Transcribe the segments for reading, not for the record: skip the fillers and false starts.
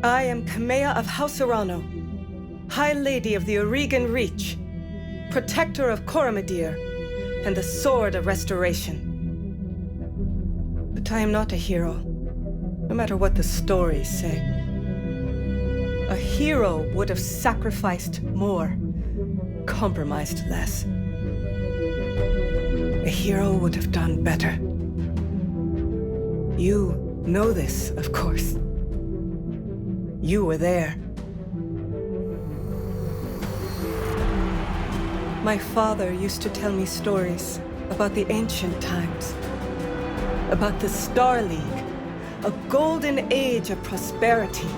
I am Kamea of House Urano, High Lady of the Aurigan Reach, Protector of Coromodir, and the Sword of Restoration. But I am not a hero, no matter what the stories say. A hero would have sacrificed more, compromised less. A hero would have done better. You know this, of course. You were there. My father used to tell me stories about the ancient times, about the Star League, a golden age of prosperity,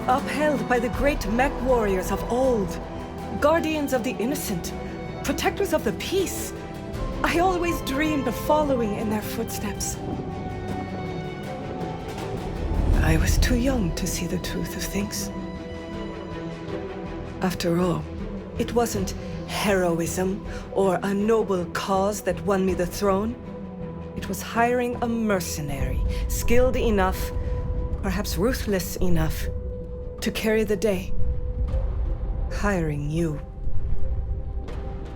upheld by the great Mechwarriors of old, guardians of the innocent, protectors of the peace. I always dreamed of following in their footsteps. I was too young to see the truth of things. After all, it wasn't heroism or a noble cause that won me the throne. It was hiring a mercenary, skilled enough, perhaps ruthless enough, to carry the day. Hiring you.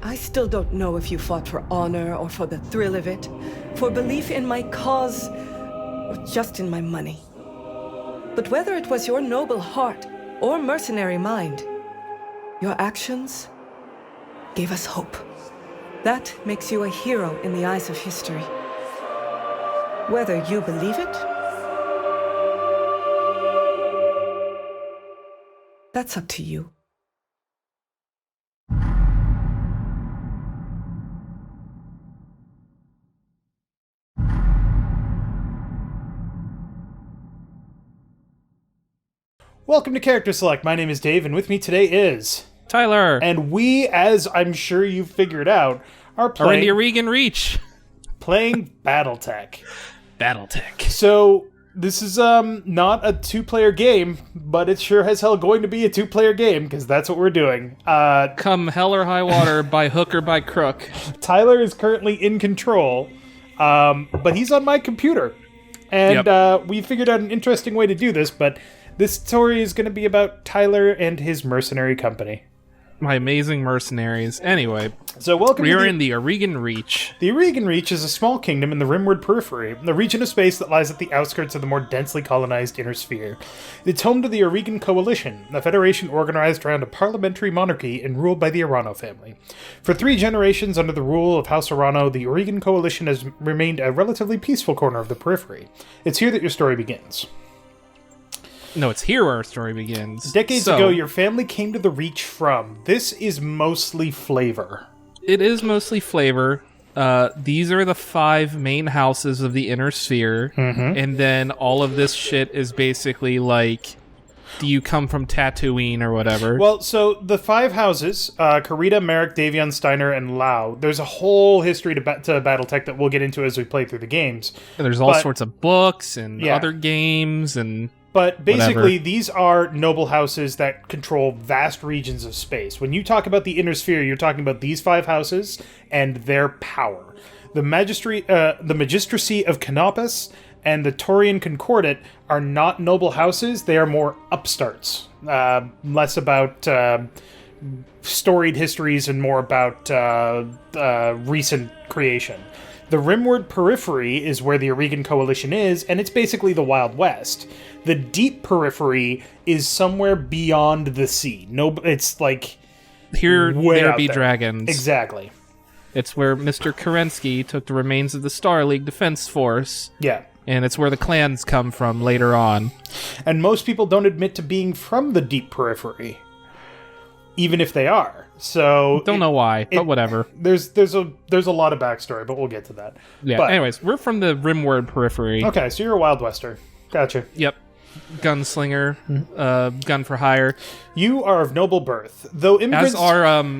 I still don't know if you fought for honor or for the thrill of it, for belief in my cause, or just in my money. But whether it was your noble heart or mercenary mind, your actions gave us hope. That makes you a hero in the eyes of history. Whether you believe it, that's up to you. Welcome to Character Select. My name is Dave, and with me today is Tyler. And we, as I'm sure you've figured out, are in the Aurigan Reach. Playing Battletech. Battletech. So, this is not a two-player game, but it sure as hell going to be a two-player game, because that's what we're doing. Come hell or high water, by hook or by crook. Tyler is currently in control, but he's on my computer. And we figured out an interesting way to do this, but this story is going to be about Tyler and his mercenary company. My amazing mercenaries. Anyway, so welcome. We are in the Aurigan Reach. The Aurigan Reach is a small kingdom in the Rimward Periphery, a region of space that lies at the outskirts of the more densely colonized Inner Sphere. It's home to the Aurigan Coalition, a federation organized around a parliamentary monarchy and ruled by the Urano family. For 3 generations under the rule of House Urano, the Aurigan Coalition has remained a relatively peaceful corner of the periphery. It's here that your story begins. No, it's here where our story begins. Decades ago, your family came to the Reach from. This is mostly flavor. It is mostly flavor. These are the 5 main houses of the Inner Sphere, and then all of this shit is basically like, do you come from Tatooine or whatever? Well, so the 5 houses, Karita, Merrick, Davion, Steiner, and Lau, there's a whole history to Battletech that we'll get into as we play through the games. And there's all sorts of books and other games and... But basically, these are noble houses that control vast regions of space. When you talk about the Inner Sphere, you're talking about these 5 houses and their power. The Magistracy of Canopus and the Taurian Concordat are not noble houses. They are more upstarts. Less about storied histories and more about recent creation. The Rimward Periphery is where the Aurigan Coalition is, and it's basically the Wild West. The Deep Periphery is somewhere beyond the sea. No, it's like here there be there. Dragons. Exactly. It's where Mr. Kerensky took the remains of the Star League Defense Force. Yeah. And it's where the clans come from later on. And most people don't admit to being from the Deep Periphery, even if they are. So don't know why, but whatever. There's a lot of backstory, but we'll get to that. Yeah. But, anyways, we're from the Rimward Periphery. Okay, so you're a Wild Wester. Gotcha. Yep. Gunslinger, gun for hire. You are of noble birth, though immigrants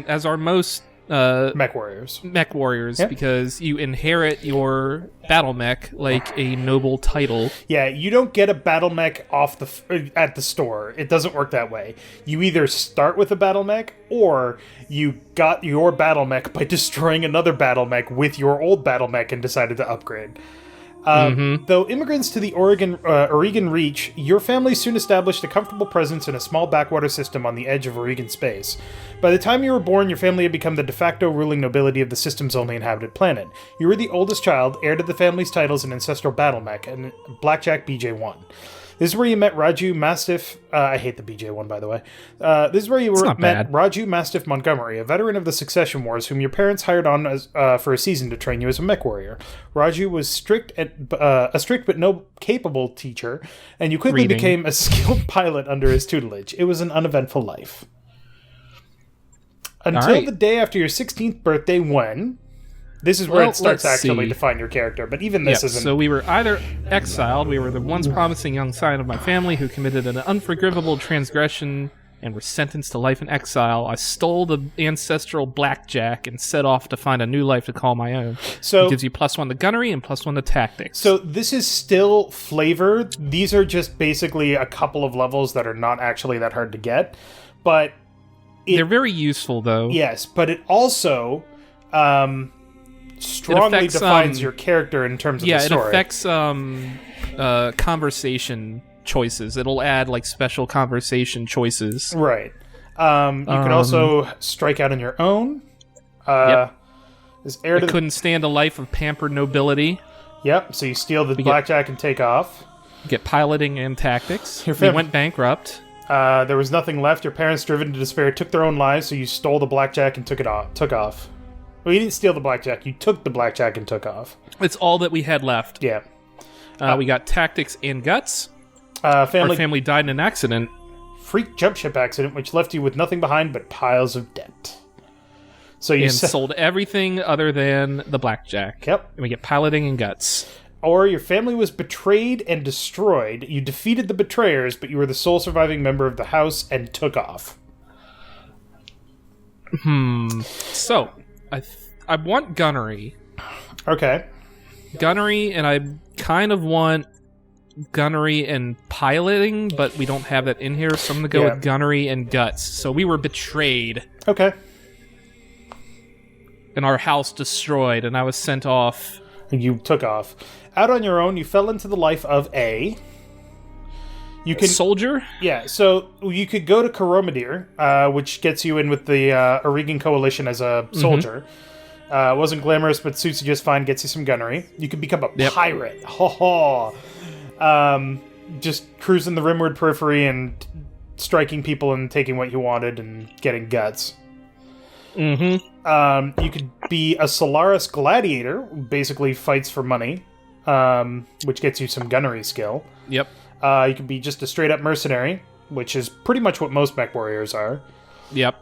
as are most Mechwarriors, because you inherit your battle mech like a noble title. Yeah, you don't get a battle mech at the store. It doesn't work that way. You either start with a battle mech, or you got your battle mech by destroying another battle mech with your old battle mech and decided to upgrade. Though immigrants to the Oregon Reach, your family soon established a comfortable presence in a small backwater system on the edge of Oregon space. By the time you were born, your family had become the de facto ruling nobility of the system's only inhabited planet. You were the oldest child, heir to the family's titles and ancestral battle mech, and Blackjack BJ-1. This is where you met Raju Mastiff. I hate the BJ-1, by the way. This is where you met Raju Mastiff Montgomery, a veteran of the Succession Wars, whom your parents hired on as, for a season to train you as a Mechwarrior. Raju was a strict but no capable teacher, and you quickly became a skilled pilot under his tutelage. It was an uneventful life. Until the day after your 16th birthday, when... This is where it starts actually to define your character, but even this isn't... So we were either exiled, we were the once promising young scion of my family who committed an unforgivable transgression and were sentenced to life in exile. I stole the ancestral blackjack and set off to find a new life to call my own. So it gives you +1 to gunnery and +1 to tactics. So this is still flavor. These are just basically a couple of levels that are not actually that hard to get, but... They're very useful, though. Yes, but it also... strongly defines your character in terms of the story. Yeah, it affects conversation choices. It'll add like special conversation choices. Right. You could also strike out on your own. Yep. Couldn't stand a life of pampered nobility. Yep. So you steal the blackjack and take off. Get piloting and tactics. We went bankrupt. There was nothing left. Your parents, driven to despair, took their own lives. So you stole the blackjack and took off. Well, you didn't steal the blackjack. You took the blackjack and took off. It's all that we had left. Yeah. We got tactics and guts. Our family died in an accident. Freak jump ship accident, which left you with nothing behind but piles of debt. So you sold everything other than the blackjack. Yep. And we get piloting and guts. Or your family was betrayed and destroyed. You defeated the betrayers, but you were the sole surviving member of the house and took off. So... I want gunnery. Okay. Gunnery, and I kind of want gunnery and piloting, but we don't have that in here, so I'm going to go with gunnery and guts. So we were betrayed. Okay. And our house destroyed, and I was sent off. You took off. Out on your own, you fell into the life of a... soldier? Yeah, so you could go to Coromodir, which gets you in with the Oregon Coalition as a soldier. Wasn't glamorous, but suits you just fine, gets you some gunnery. You could become a pirate. Just cruising the rimward periphery and striking people and taking what you wanted and getting guts. You could be a Solaris Gladiator, who basically fights for money, which gets you some gunnery skill. Yep. You can be just a straight-up mercenary, which is pretty much what most Mechwarriors are. Yep.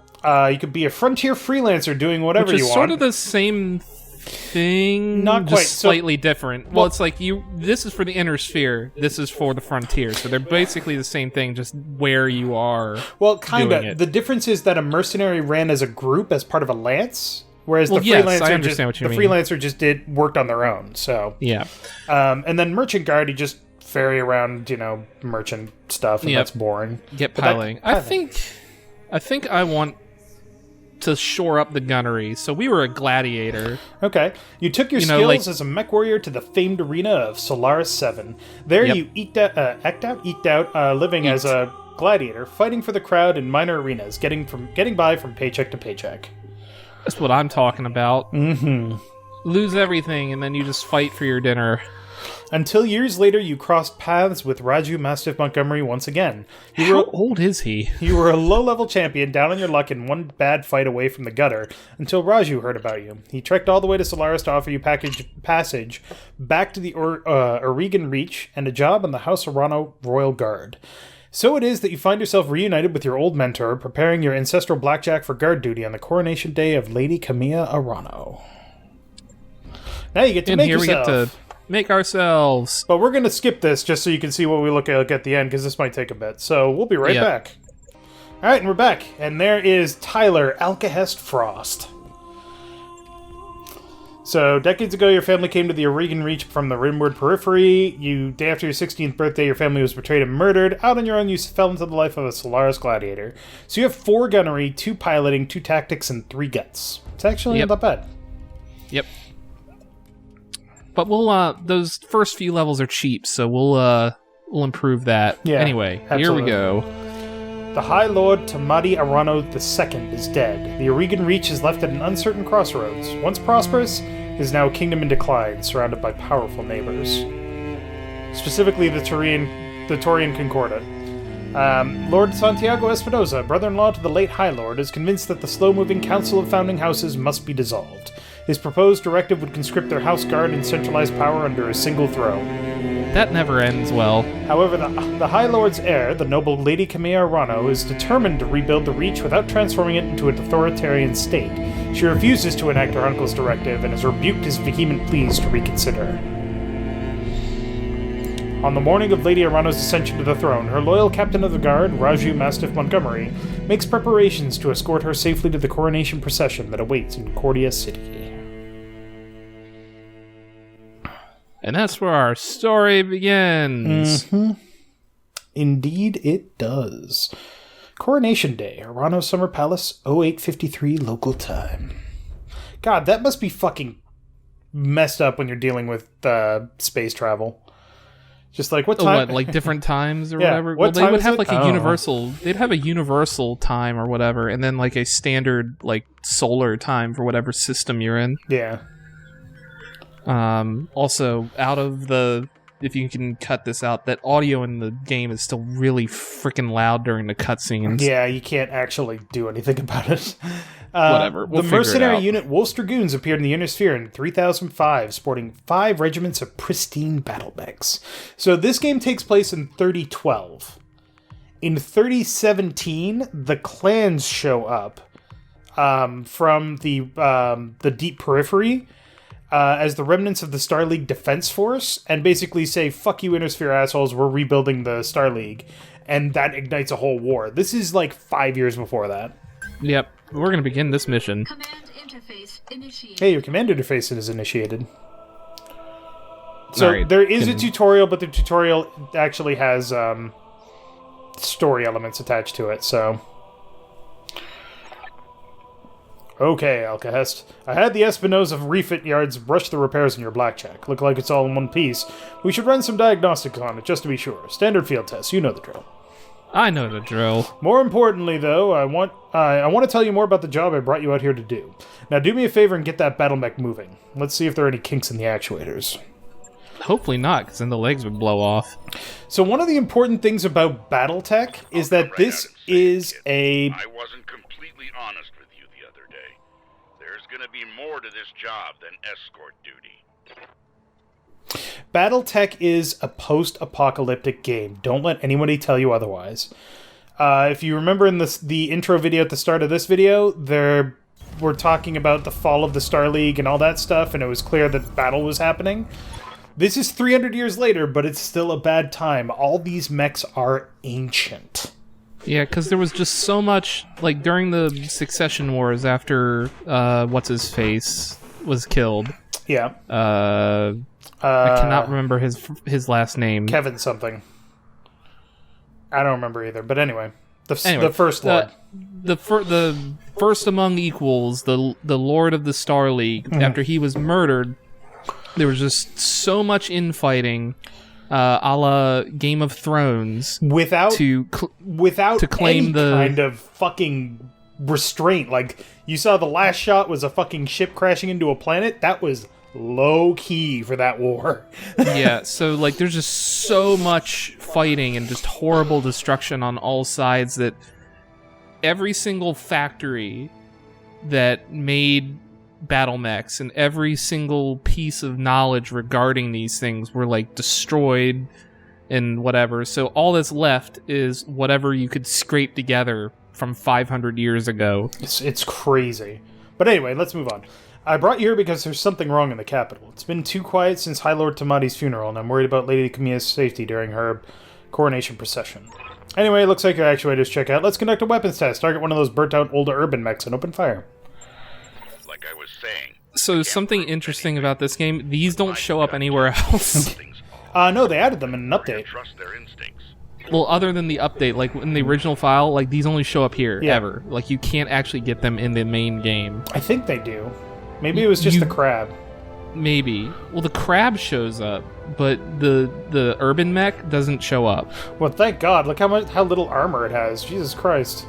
You could be a frontier freelancer doing whatever you want. Which is sort of the same thing, not quite. Just slightly different. Well, it's like this is for the inner sphere, this is for the frontier, so they're basically the same thing, just where you are. Well, kind of. The difference is that a mercenary ran as a group, as part of a lance, whereas the freelancer just worked on their own. So yeah. And then merchant guard, you just ferry around, merchant stuff, and that's boring. Get piloting. I think I want to shore up the gunnery. So we were a gladiator. Okay. You took your skills as a Mechwarrior to the famed arena of Solaris 7. There you eked out, living as a gladiator, fighting for the crowd in minor arenas, getting by from paycheck to paycheck. That's what I'm talking about. Lose everything, and then you just fight for your dinner. Until years later, you crossed paths with Raju Mastiff Montgomery once again. How old is he? You were a low-level champion, down on your luck and one bad fight away from the gutter, until Raju heard about you. He trekked all the way to Solaris to offer you passage back to the Oregon Reach and a job in the House Arano Royal Guard. So it is that you find yourself reunited with your old mentor, preparing your ancestral blackjack for guard duty on the coronation day of Lady Camilla Arano. Now you get to make yourself. We get to make ourselves. But we're going to skip this just so you can see what we look at the end, because this might take a bit. So we'll be right back. All right, and we're back. And there is Tyler Alkahest Frost. So, decades ago, your family came to the Oregon Reach from the rimward periphery. Day after your 16th birthday, your family was betrayed and murdered. Out on your own, you fell into the life of a Solaris Gladiator. So you have 4 gunnery, 2 piloting, 2 tactics, and 3 guts. It's actually not that bad. Yep. But we'll those first few levels are cheap, so we'll improve that. Yeah, anyway, absolutely. Here we go. The High Lord Tamadi Arano II is dead. The Oregon Reach is left at an uncertain crossroads. Once prosperous, it is now a kingdom in decline, surrounded by powerful neighbors. Specifically, the Taurian Concordat. Lord Santiago Espinosa, brother-in-law to the late High Lord, is convinced that the slow-moving Council of Founding Houses must be dissolved. His proposed directive would conscript their house guard and centralize power under a single throne. That never ends well. However, the High Lord's heir, the noble Lady Camilla Arano, is determined to rebuild the Reach without transforming it into an authoritarian state. She refuses to enact her uncle's directive and has rebuked his vehement pleas to reconsider. On the morning of Lady Arano's ascension to the throne, her loyal captain of the guard, Raju Mastiff Montgomery, makes preparations to escort her safely to the coronation procession that awaits in Cordia City. And that's where our story begins. Mm-hmm. Indeed it does. Coronation Day, Arano Summer Palace, 0853 local time. God, that must be fucking messed up when you're dealing with space travel. Just like, what time? What, like different times or Yeah, whatever? what They time would is have it? like I a don't universal... They'd have a universal time or whatever, and then like a standard like solar time for whatever system you're in. Yeah. Also, out of the... If you can cut this out, that audio in the game is still really freaking loud during the cutscenes. Yeah, you can't actually do anything about it. Whatever. We'll the figure it mercenary out. unit Wolf's Dragoons appeared in the Inner Sphere in 3005, sporting 5 regiments of pristine battle mechs. So this game takes place in 3012. In 3017, the clans show up from the deep periphery as the remnants of the Star League Defense Force, and basically say, fuck you, Inner Sphere assholes, we're rebuilding the Star League. And that ignites a whole war. This is like 5 years before that. Yep. We're going to begin this mission. Command interface initiated. Hey, your command interface is initiated. So Alright, there is a tutorial, but the tutorial actually has story elements attached to it, so... Okay, Alkahest. I had the Espinosa of refit yards brush the repairs in your blackjack. Look like it's all in one piece. We should run some diagnostics on it, just to be sure. Standard field tests, you know the drill. I know the drill. More importantly, though, I want to tell you more about the job I brought you out here to do. Now do me a favor and get that battle mech moving. Let's see if there are any kinks in the actuators. Hopefully not, because then the legs would blow off. So one of the important things about Battletech is that this is a... I wasn't completely honest with you the other day. There's gonna be more to this job than escort duty. Battletech is a post-apocalyptic game. Don't let anybody tell you otherwise. If you remember in the intro video at the start of this video, we're talking about the fall of the Star League and all that stuff, and it was clear that battle was happening. This is 300 years later, but it's still a bad time. All these mechs are ancient. Yeah, because there was just so much, like, during the Succession Wars after, what's-his-face was killed. Yeah. I cannot remember his last name. Kevin something. I don't remember either, but anyway. The First Lord. The first among equals, the Lord of the Star League, after he was murdered, there was just so much infighting, a la Game of Thrones, without to claim any the kind of fucking restraint. Like, you saw the last shot was a fucking ship crashing into a planet. That was low key for that war. Yeah, so like there's just so much fighting and just horrible destruction on all sides that every single factory that made battle mechs and every single piece of knowledge regarding these things were like destroyed and whatever. So all that's left is whatever you could scrape together from 500 years ago. It's crazy. But anyway, let's move on. I brought you here because there's something wrong in the capital. It's been too quiet since High Lord Tamadi's funeral, and I'm worried about Lady Camilla's safety during her coronation procession. Anyway, looks like your actuators check out. Let's conduct a weapons test. Target one of those burnt-out older urban mechs and open fire. Like I was saying. So something interesting about this game, these don't show up anywhere else. No, they added them in an update. Trust their instincts. Well, other than the update, like in the original file, like these only show up here, Yeah. ever. Like you can't actually get them in the main game. I think they do. Maybe it was just the crab. Maybe. Well, the crab shows up, but the urban mech doesn't show up. Well, thank God. Look how little armor it has. Jesus Christ.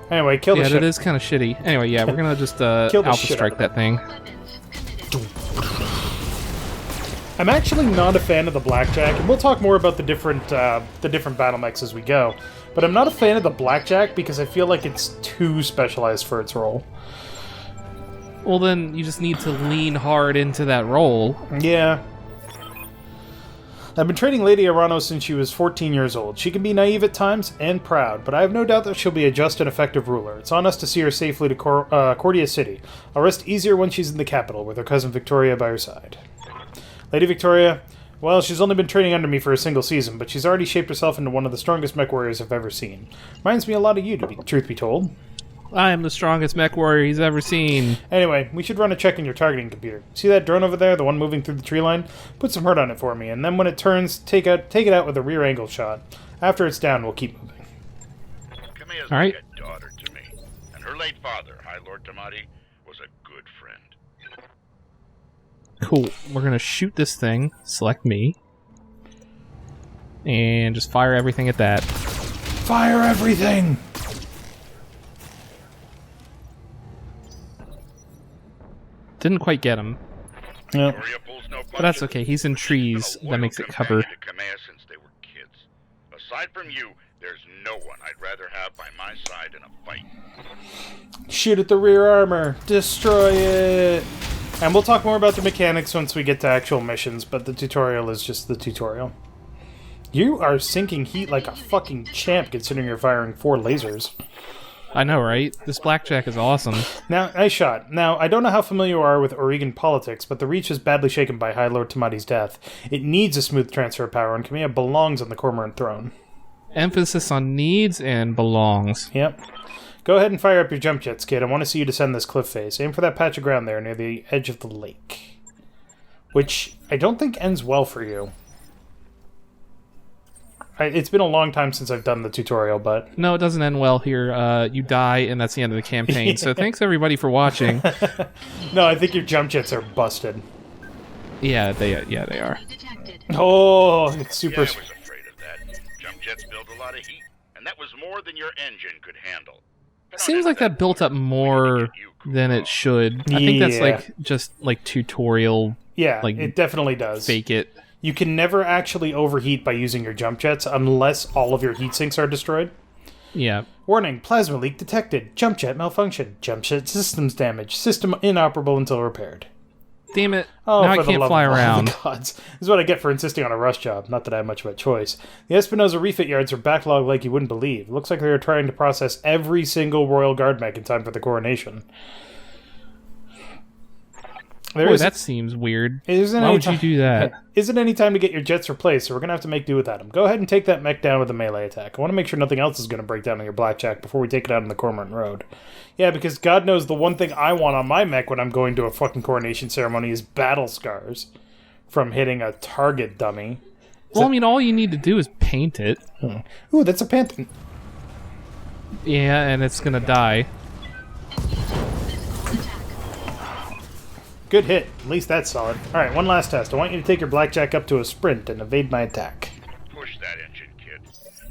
Anyway, kill the ship. Yeah, that is kind of shitty. Anyway, yeah, we're gonna just alpha strike that thing. I'm actually not a fan of the Blackjack, and we'll talk more about the different battle mechs as we go. But I'm not a fan of the Blackjack because I feel like it's too specialized for its role. Well, then you just need to lean hard into that role. Yeah. I've been training Lady Arano since she was 14 years old. She can be naive at times and proud, but I have no doubt that she'll be a just and effective ruler. It's on us to see her safely to Cordia City. I'll rest easier when she's in the capital, with her cousin Victoria by her side. Lady Victoria, well, she's only been training under me for a single season, but she's already shaped herself into one of the strongest mech warriors I've ever seen. Reminds me a lot of you, truth be told. I am the strongest mech warrior he's ever seen. Anyway, we should run a check on your targeting computer. See that drone over there, the one moving through the tree line? Put some hurt on it for me, and then when it turns, take it out with a rear angle shot. After it's down, we'll keep moving. Kamea's All right. like a daughter to me, and her late father, High Lord Tamati, was a good friend. Cool. We're gonna shoot this thing. Select me. And just fire everything at that. Fire everything! Didn't quite get him. Yep. Victoria pulls no But that's punches. okay, he's in trees. She's been a That loyal makes it cover. companion to Kamea since they were kids. Aside from you, there's no one I'd rather have by my side in a fight. Shoot at the rear armor. Destroy it. And we'll talk more about the mechanics once we get to actual missions, but the tutorial is just the tutorial. You are sinking heat like a fucking champ considering you're firing 4 lasers. I know, right? This blackjack is awesome. Now, nice shot. Now, I don't know how familiar you are with Oregon politics, but the Reach is badly shaken by High Lord Tamati's death. It needs a smooth transfer of power, and Kamea belongs on the Cormorant throne. Emphasis on needs and belongs. Yep. Go ahead and fire up your jump jets, kid. I want to see you descend this cliff face. Aim for that patch of ground there near the edge of the lake. Which I don't think ends well for you. It's been a long time since I've done the tutorial, but... No, it doesn't end well here. You die, and that's the end of the campaign. So thanks, everybody, for watching. No, I think your jump jets are busted. Yeah, they are. Detected. Oh, it's super... Yeah, I was afraid of that. Jump jets build a lot of heat, and that was more than your engine could handle. I don't Seems know like that built up more than it should. I think that's just tutorial. Yeah, like, it definitely does. Fake it. You can never actually overheat by using your jump jets unless all of your heat sinks are destroyed. Yeah. Warning, plasma leak detected. Jump jet malfunction. Jump jet systems damage. System inoperable until repaired. Damn it. Oh, now I for the can't love fly of all around. the gods. This is what I get for insisting on a rush job. Not that I have much of a choice. The Espinosa refit yards are backlogged like you wouldn't believe. It looks like they are trying to process every single Royal Guard mech in time for the coronation. Boy, that seems weird. Isn't Why any would you do that? Isn't any time to get your jets replaced, so we're going to have to make do without them. Go ahead and take that mech down with a melee attack. I want to make sure nothing else is going to break down on your blackjack before we take it out on the Cormorant Road. Yeah, because God knows the one thing I want on my mech when I'm going to a fucking coronation ceremony is battle scars from hitting a target dummy. Well, I mean, all you need to do is paint it. Ooh, that's a panther. Yeah, and it's gonna die. Good hit. At least that's solid. Alright, one last test. I want you to take your blackjack up to a sprint and evade my attack. Push that engine, kid.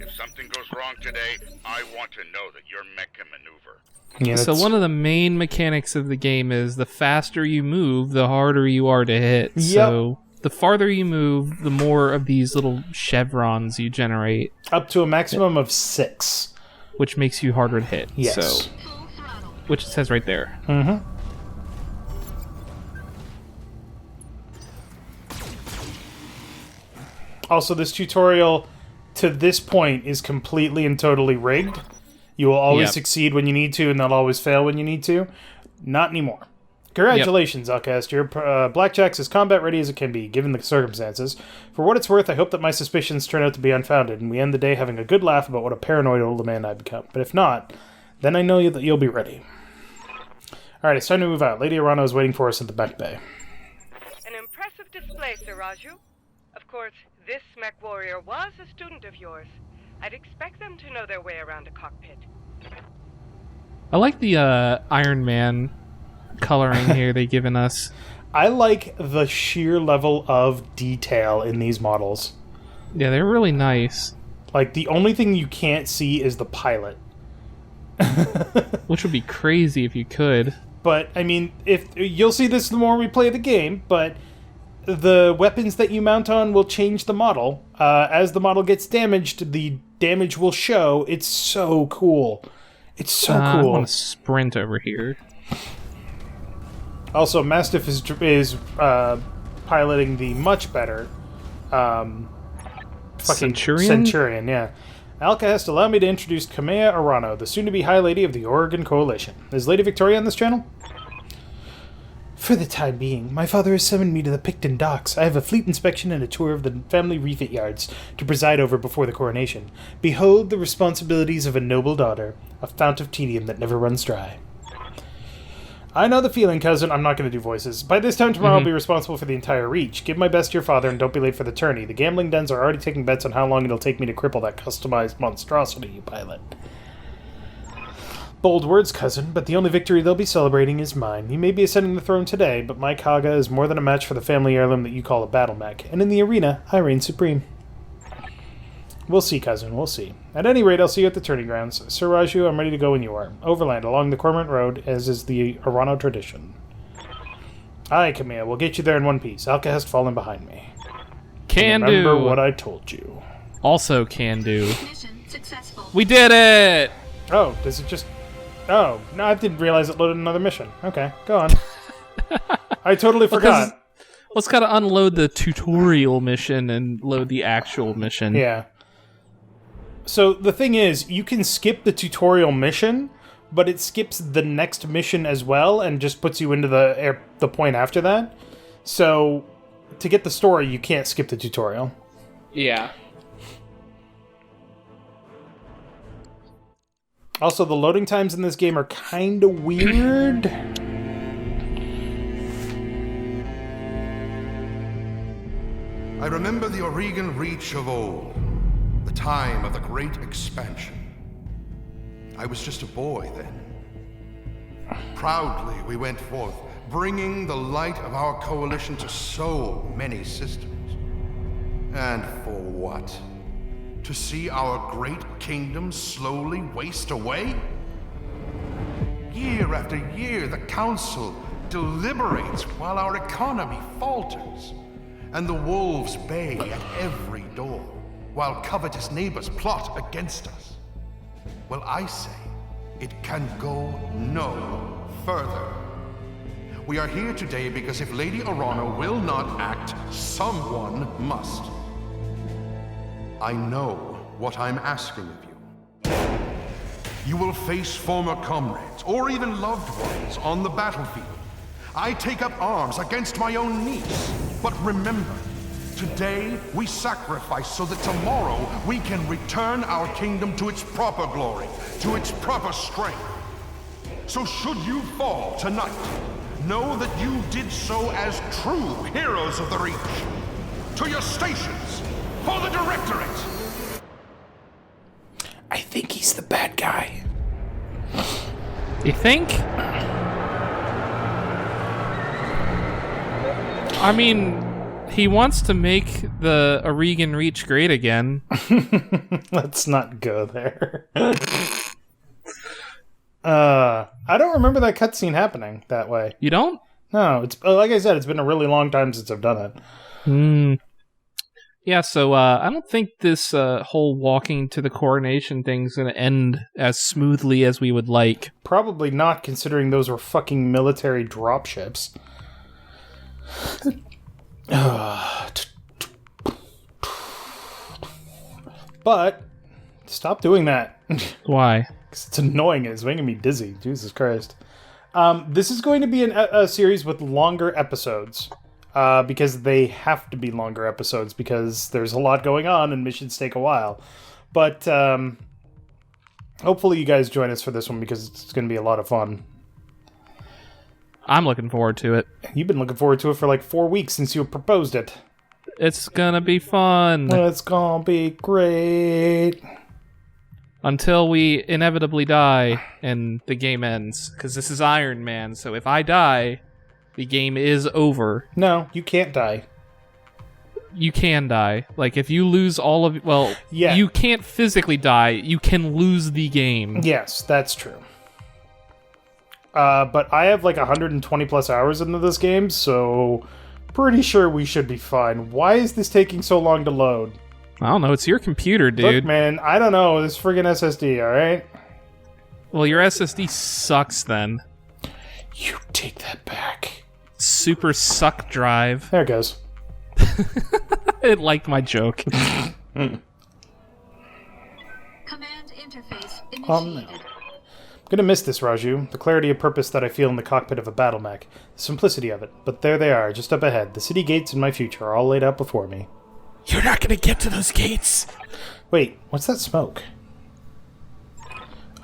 If something goes wrong today, I want to know that your mech can maneuver. Yeah, So that's- one of the main mechanics of the game is the faster you move, the harder you are to hit. Yep. So the farther you move, the more of these little chevrons you generate, up to a maximum of 6. which makes you harder to hit. Yes. So, which it says right there. Mm-hmm. Also, this tutorial, to this point, is completely and totally rigged. You will always Yep. succeed when you need to, and they'll always fail when you need to. Not anymore. Congratulations, Alkahest. Your blackjack's as combat ready as it can be, given the circumstances. For what it's worth, I hope that my suspicions turn out to be unfounded, and we end the day having a good laugh about what a paranoid old man I've become. But if not, then I know that you'll be ready. Alright, it's time to move out. Lady Arano is waiting for us at the back bay. An impressive display, Sir Raju. Of course, this Mechwarrior was a student of yours. I'd expect them to know their way around a cockpit. I like the Iron Man coloring here they've given us. I like the sheer level of detail in these models. Yeah, they're really nice. Like, the only thing you can't see is the pilot. Which would be crazy if you could. But, I mean, if you'll see this the more we play the game, but the weapons that you mount on will change the model. As the model gets damaged, the damage will show. It's so cool. It's so cool. I want to sprint over here. Also, Mastiff is piloting the much better fucking Centurion, yeah. Alkahest, allow me to introduce Kamea Arano, the soon-to-be High Lady of the Oregon Coalition. Is Lady Victoria on this channel? For the time being, my father has summoned me to the Picton docks. I have a fleet inspection and a tour of the family refit yards to preside over before the coronation. Behold the responsibilities of a noble daughter, a fount of tedium that never runs dry. I know the feeling, cousin. I'm not going to do voices. By this time tomorrow, I'll be responsible for the entire reach. Give my best to your father and don't be late for the tourney. The gambling dens are already taking bets on how long it'll take me to cripple that customized monstrosity you pilot. Bold words, cousin, but the only victory they'll be celebrating is mine. You may be ascending the throne today, but my Kaga is more than a match for the family heirloom that you call a battle mech, and in the arena, I reign supreme. We'll see, cousin, we'll see. At any rate, I'll see you at the tourney grounds. Sir Raju, I'm ready to go when you are. Overland, along the Cormorant Road, as is the Arano tradition. Aye, Kamea, we'll get you there in one piece. Alkahest falling behind me. Can do. Remember what I told you. Also can do. Mission successful. We did it! Oh, does it just... Oh, no, I didn't realize it loaded another mission. Okay, go on. I totally forgot. Let's gotta unload the tutorial mission and load the actual mission. Yeah. So the thing is, you can skip the tutorial mission, but it skips the next mission as well and just puts you into the point after that. So to get the story, you can't skip the tutorial. Yeah. Also, the loading times in this game are kind of weird. I remember the Oregon Reach of old, the time of the Great Expansion. I was just a boy then. Proudly we went forth, bringing the light of our coalition to so many systems. And for what? To see our great kingdom slowly waste away? Year after year, the Council deliberates while our economy falters, and the wolves bay at every door, while covetous neighbors plot against us. Well, I say, it can go no further. We are here today because if Lady Arano will not act, someone must. I know what I'm asking of you. You will face former comrades, or even loved ones, on the battlefield. I take up arms against my own niece. But remember, today we sacrifice so that tomorrow we can return our kingdom to its proper glory, to its proper strength. So should you fall tonight, know that you did so as true heroes of the Reach. To your stations, for the Directorate! I think he's the bad guy. You think? I mean, he wants to make the Oregon Reach great again. Let's not go there. I don't remember that cutscene happening that way. You don't? No, it's like I said, it's been a really long time since I've done it. Yeah, so I don't think this whole walking to the coronation thing's going to end as smoothly as we would like. Probably not, considering those were fucking military dropships. But stop doing that. Why? It's annoying. It's making me dizzy. Jesus Christ. This is going to be a series with longer episodes. Because they have to be longer episodes because there's a lot going on and missions take a while. But hopefully you guys join us for this one because it's going to be a lot of fun. I'm looking forward to it. You've been looking forward to it for like 4 weeks since you proposed it. It's gonna be fun. It's gonna be great. Until we inevitably die and the game ends. Because this is Iron Man, so if I die, the game is over. No, you can't die. You can die. Like, if you lose all of... Well, Yeah. you can't physically die. You can lose the game. Yes, that's true. But I have like 120 plus hours into this game, so pretty sure we should be fine. Why is this taking so long to load? I don't know. It's your computer, dude. Look, man, I don't know. This friggin' SSD, alright? Well, your SSD sucks then. You take that back. Super suck drive. There it goes. It liked my joke. Command interface initiated. I'm gonna miss this, Raju. The clarity of purpose that I feel in the cockpit of a battle mech. The simplicity of it. But there they are, just up ahead. The city gates and my future are all laid out before me. You're not gonna get to those gates. Wait, what's that smoke?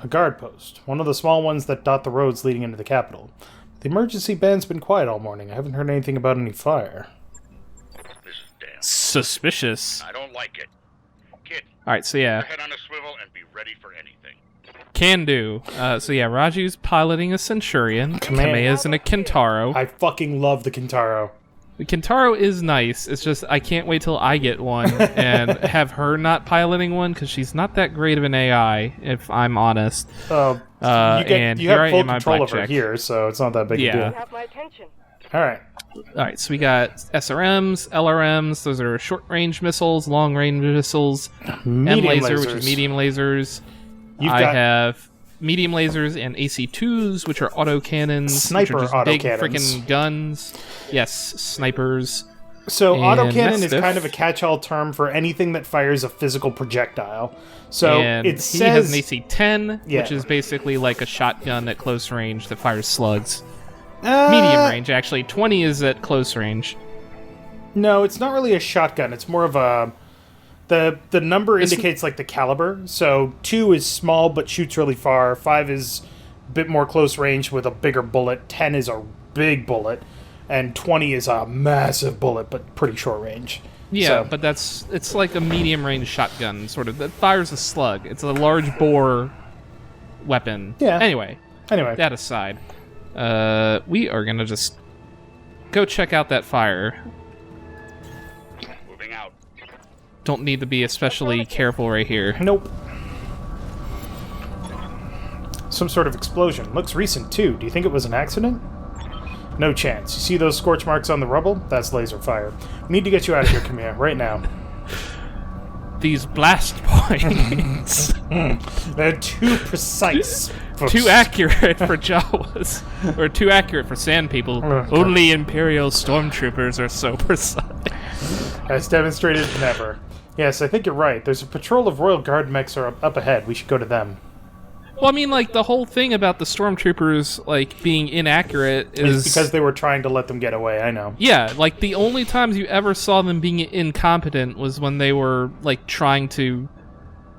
A guard post. One of the small ones that dot the roads leading into the capital. The emergency band's been quiet all morning. I haven't heard anything about any fire. This is damn. Suspicious. I don't like it. Kid, Alright, so yeah. head on a swivel and be ready for anything. Can do. So yeah, Raju's piloting a Centurion. Kameya's in a Kintaro. I fucking love the Kintaro. The Kintaro is nice. It's just I can't wait till I get one and have her not piloting one because she's not that great of an AI, if I'm honest. You and you here have I full am, my control of her blackjack. here, so it's not that big a Yeah. deal. You have my attention. Alright. Alright, so we got SRMs, LRMs, those are short-range missiles, long-range missiles, Medium M-laser, which lasers. is medium lasers. You've I got have medium lasers and AC-2s, which are autocannons. Sniper which are just big autocannons. freaking guns. Yes, snipers. So And autocannon is Mastiff. kind of a catch-all term for anything that fires a physical projectile. So And it he has says an AC-10, Yeah. which is basically like a shotgun at close range that fires slugs. Medium range, actually. 20 is at close range. No, it's not really a shotgun. It's more of a the number It's- indicates like the caliber. So 2 is small but shoots really far. 5 is a bit more close range with a bigger bullet. 10 is a big bullet, and 20 is a massive bullet but pretty short range. Yeah, So- but it's like a medium range shotgun, sort of, that fires a slug. It's a large bore weapon. Yeah. Anyway, Anyway, that aside, we are gonna just go check out that fire. Moving out. Don't need to be especially careful right here. nope. Some sort of explosion. Looks recent too. Do you think it was an accident? No chance. You see those scorch marks on the rubble? That's laser fire. We need to get you out of here, Kamiya, right now. These blast points. They're too precise. Too accurate for Jawas. Or too accurate for sand people. Only Imperial stormtroopers are so precise. As demonstrated, never. Yes, I think you're right. There's a patrol of Royal Guard mechs are up ahead. We should go to them. Well, I mean, like, the whole thing about the stormtroopers, like, being inaccurate It's is... because they were trying to let them get away, I know. Yeah, like, the only times you ever saw them being incompetent was when they were, like, trying to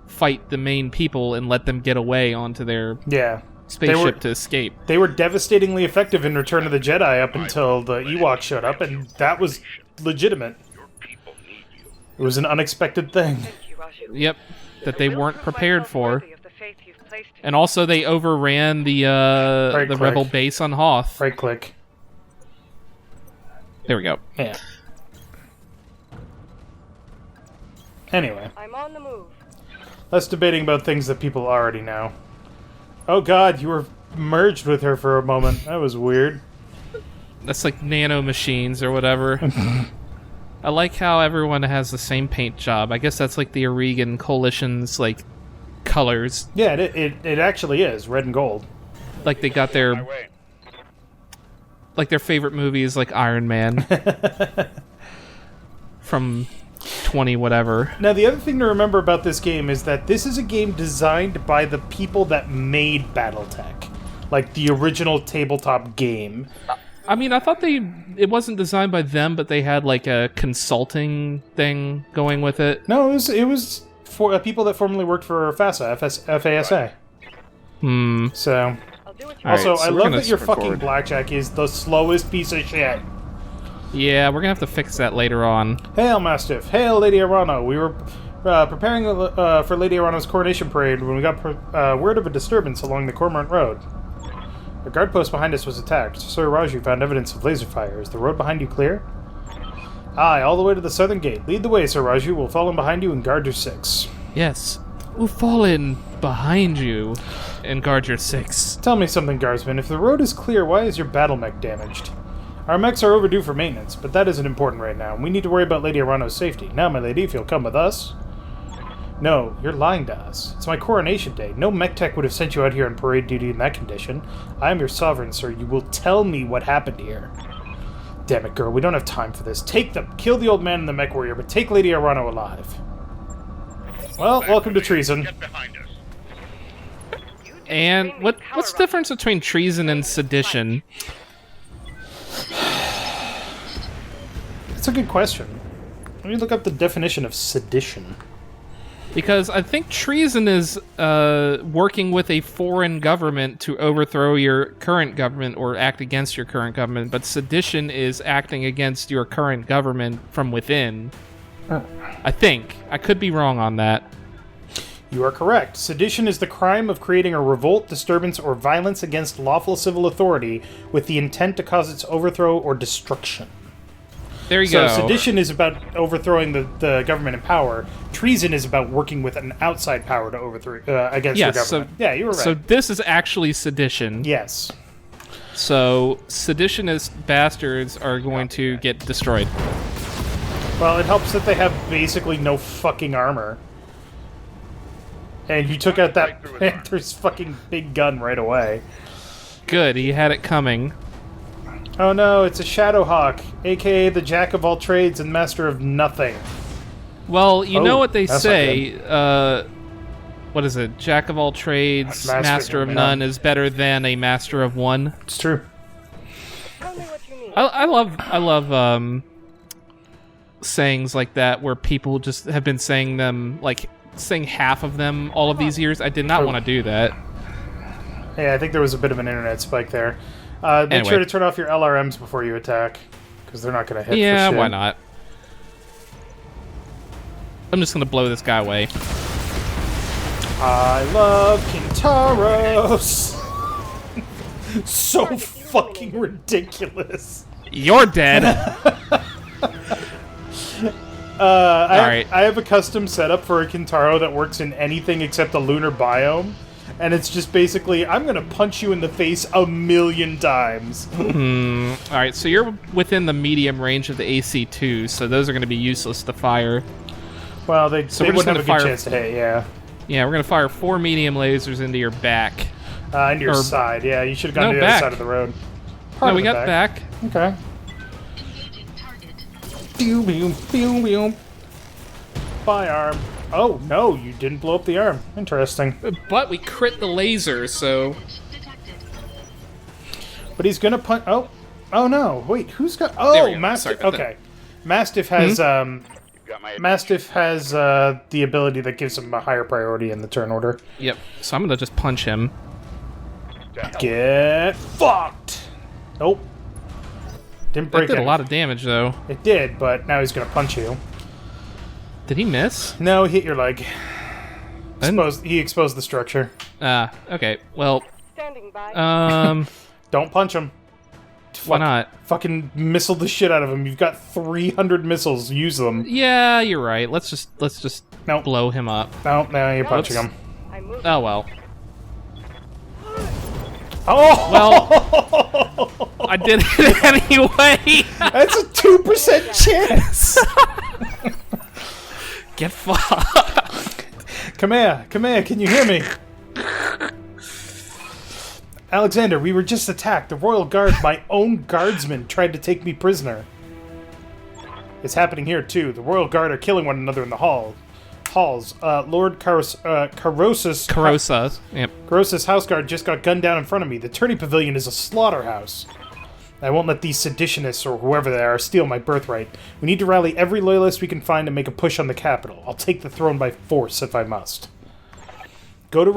fight the main people and let them get away onto their Yeah. spaceship to escape. They were devastatingly effective in Return of the Jedi up until the Ewoks showed up, and that was legitimate. Your people need you. It was an unexpected thing. Thank you, Raju. Yep, that they I will weren't prove prepared myself for. worthy of the faith you've placed in And also, they overran the click. rebel base on Hoth. Right click. There we go. Yeah. Anyway, I'm on the move. less debating about things that people already know. Oh god, you were merged with her for a moment. That was weird. That's like nano machines or whatever. I like how everyone has the same paint job. I guess that's like the Oregon Coalition's like colors. Yeah, it actually is red and gold. Like they got My their way. like their favorite movies like Iron Man from 20 whatever. Now, the other thing to remember about this game is that this is a game designed by the people that made Battletech, like the original tabletop game. I mean, I thought it wasn't designed by them, but they had like a consulting thing going with it. No, it was for people that formerly worked for FASA, FASA. So, I'll do what you All right, also, so I we're love gonna that your skip fucking forward. blackjack is the slowest piece of shit. Yeah, we're gonna have to fix that later on. Hail, Mastiff. Hail, Lady Arano. Preparing for Lady Arano's coronation parade when we got word of a disturbance along the Cormorant Road. A guard post behind us was attacked. Sir Raju found evidence of laser fire. Is the road behind you clear? Aye, all the way to the southern gate. Lead the way, Sir Raju. We'll fall in behind you and guard your 6. Yes. We'll fall in behind you and guard your 6. Tell me something, Guardsman. If the road is clear, why is your battle mech damaged? Our mechs are overdue for maintenance, but that isn't important right now. We need to worry about Lady Arano's safety. Now, my lady, if you'll come with us... No, you're lying to us. It's my coronation day. No mech tech would have sent you out here on parade duty in that condition. I am your sovereign, sir. You will tell me what happened here. Damn it, girl. We don't have time for this. Take them. Kill the old man and the Mechwarrior, but take Lady Arano alive. Well, welcome to treason. Get behind us. And what's the difference between treason and sedition? That's a good question. Let me look up the definition of sedition. Because I think treason is working with a foreign government to overthrow your current government or act against your current government, but sedition is acting against your current government from within. I think. I could be wrong on that. You are correct. Sedition is the crime of creating a revolt, disturbance, or violence against lawful civil authority with the intent to cause its overthrow or destruction. There you go. So sedition is about overthrowing the government in power. Treason is about working with an outside power to overthrow against your government. Yeah, you were right. So this is actually sedition. Yes. So seditionist bastards are going to get destroyed. Well, it helps that they have basically no fucking armor. And you took out that Panther's fucking big gun right away. Good, he had it coming. Oh no, it's a Shadowhawk, aka the Jack of all trades and master of nothing. Well, you know what they that's say, what is it? Jack of all trades, master of none is better than a master of one. It's true. Tell me what you need. I love sayings like that where people just have been saying them, like, saying half of them all of these years. I did not want to do that. Yeah, I think there was a bit of an internet spike there. Make sure to turn off your LRMs before you attack, because they're not going to hit for shit. Yeah, why not? I'm just going to blow this guy away. I love Kintaros! So fucking ridiculous. You're dead! I have a custom setup for a Kintaro that works in anything except the lunar biome. And it's just basically, I'm going to punch you in the face 1,000,000 times. Alright, so you're within the medium range of the AC-2, so those are going to be useless to fire. Well, they wouldn't have a good chance to hit, yeah. Yeah, we're going to fire 4 medium lasers into your back. Into your side, yeah. You should have gone to the other side of the road. No, we got back. Okay. Firearm. Oh, no, you didn't blow up the arm. Interesting. But we crit the laser, so... But he's gonna punch... Oh, no. Wait, who's got... Oh, Mastiff. Okay. Mastiff has, Mastiff has, the ability that gives him a higher priority in the turn order. Yep. So I'm gonna just punch him. Get fucked! Nope. Didn't break it. That did a lot of damage, though. It did, but now he's gonna punch you. Did he miss? No, he hit your leg. He exposed the structure. Okay. Well, Standing by. Don't punch him. Why not? Fucking missile the shit out of him. You've got 300 missiles. Use them. Yeah, you're right. Let's just blow him up. No, now you're punching him. Oh well. Oh! Well, I did it anyway. That's a 2% chance. Get fucked. Come here. Can you hear me? Alexander, we were just attacked. The Royal Guard, my own guardsmen, tried to take me prisoner. It's happening here, too. The Royal Guard are killing one another in the halls. Lord Carosa. Yep. Carosa's house guard just got gunned down in front of me. The tourney pavilion is a slaughterhouse. I won't let these seditionists, or whoever they are, steal my birthright. We need to rally every loyalist we can find and make a push on the capital. I'll take the throne by force if I must. Go to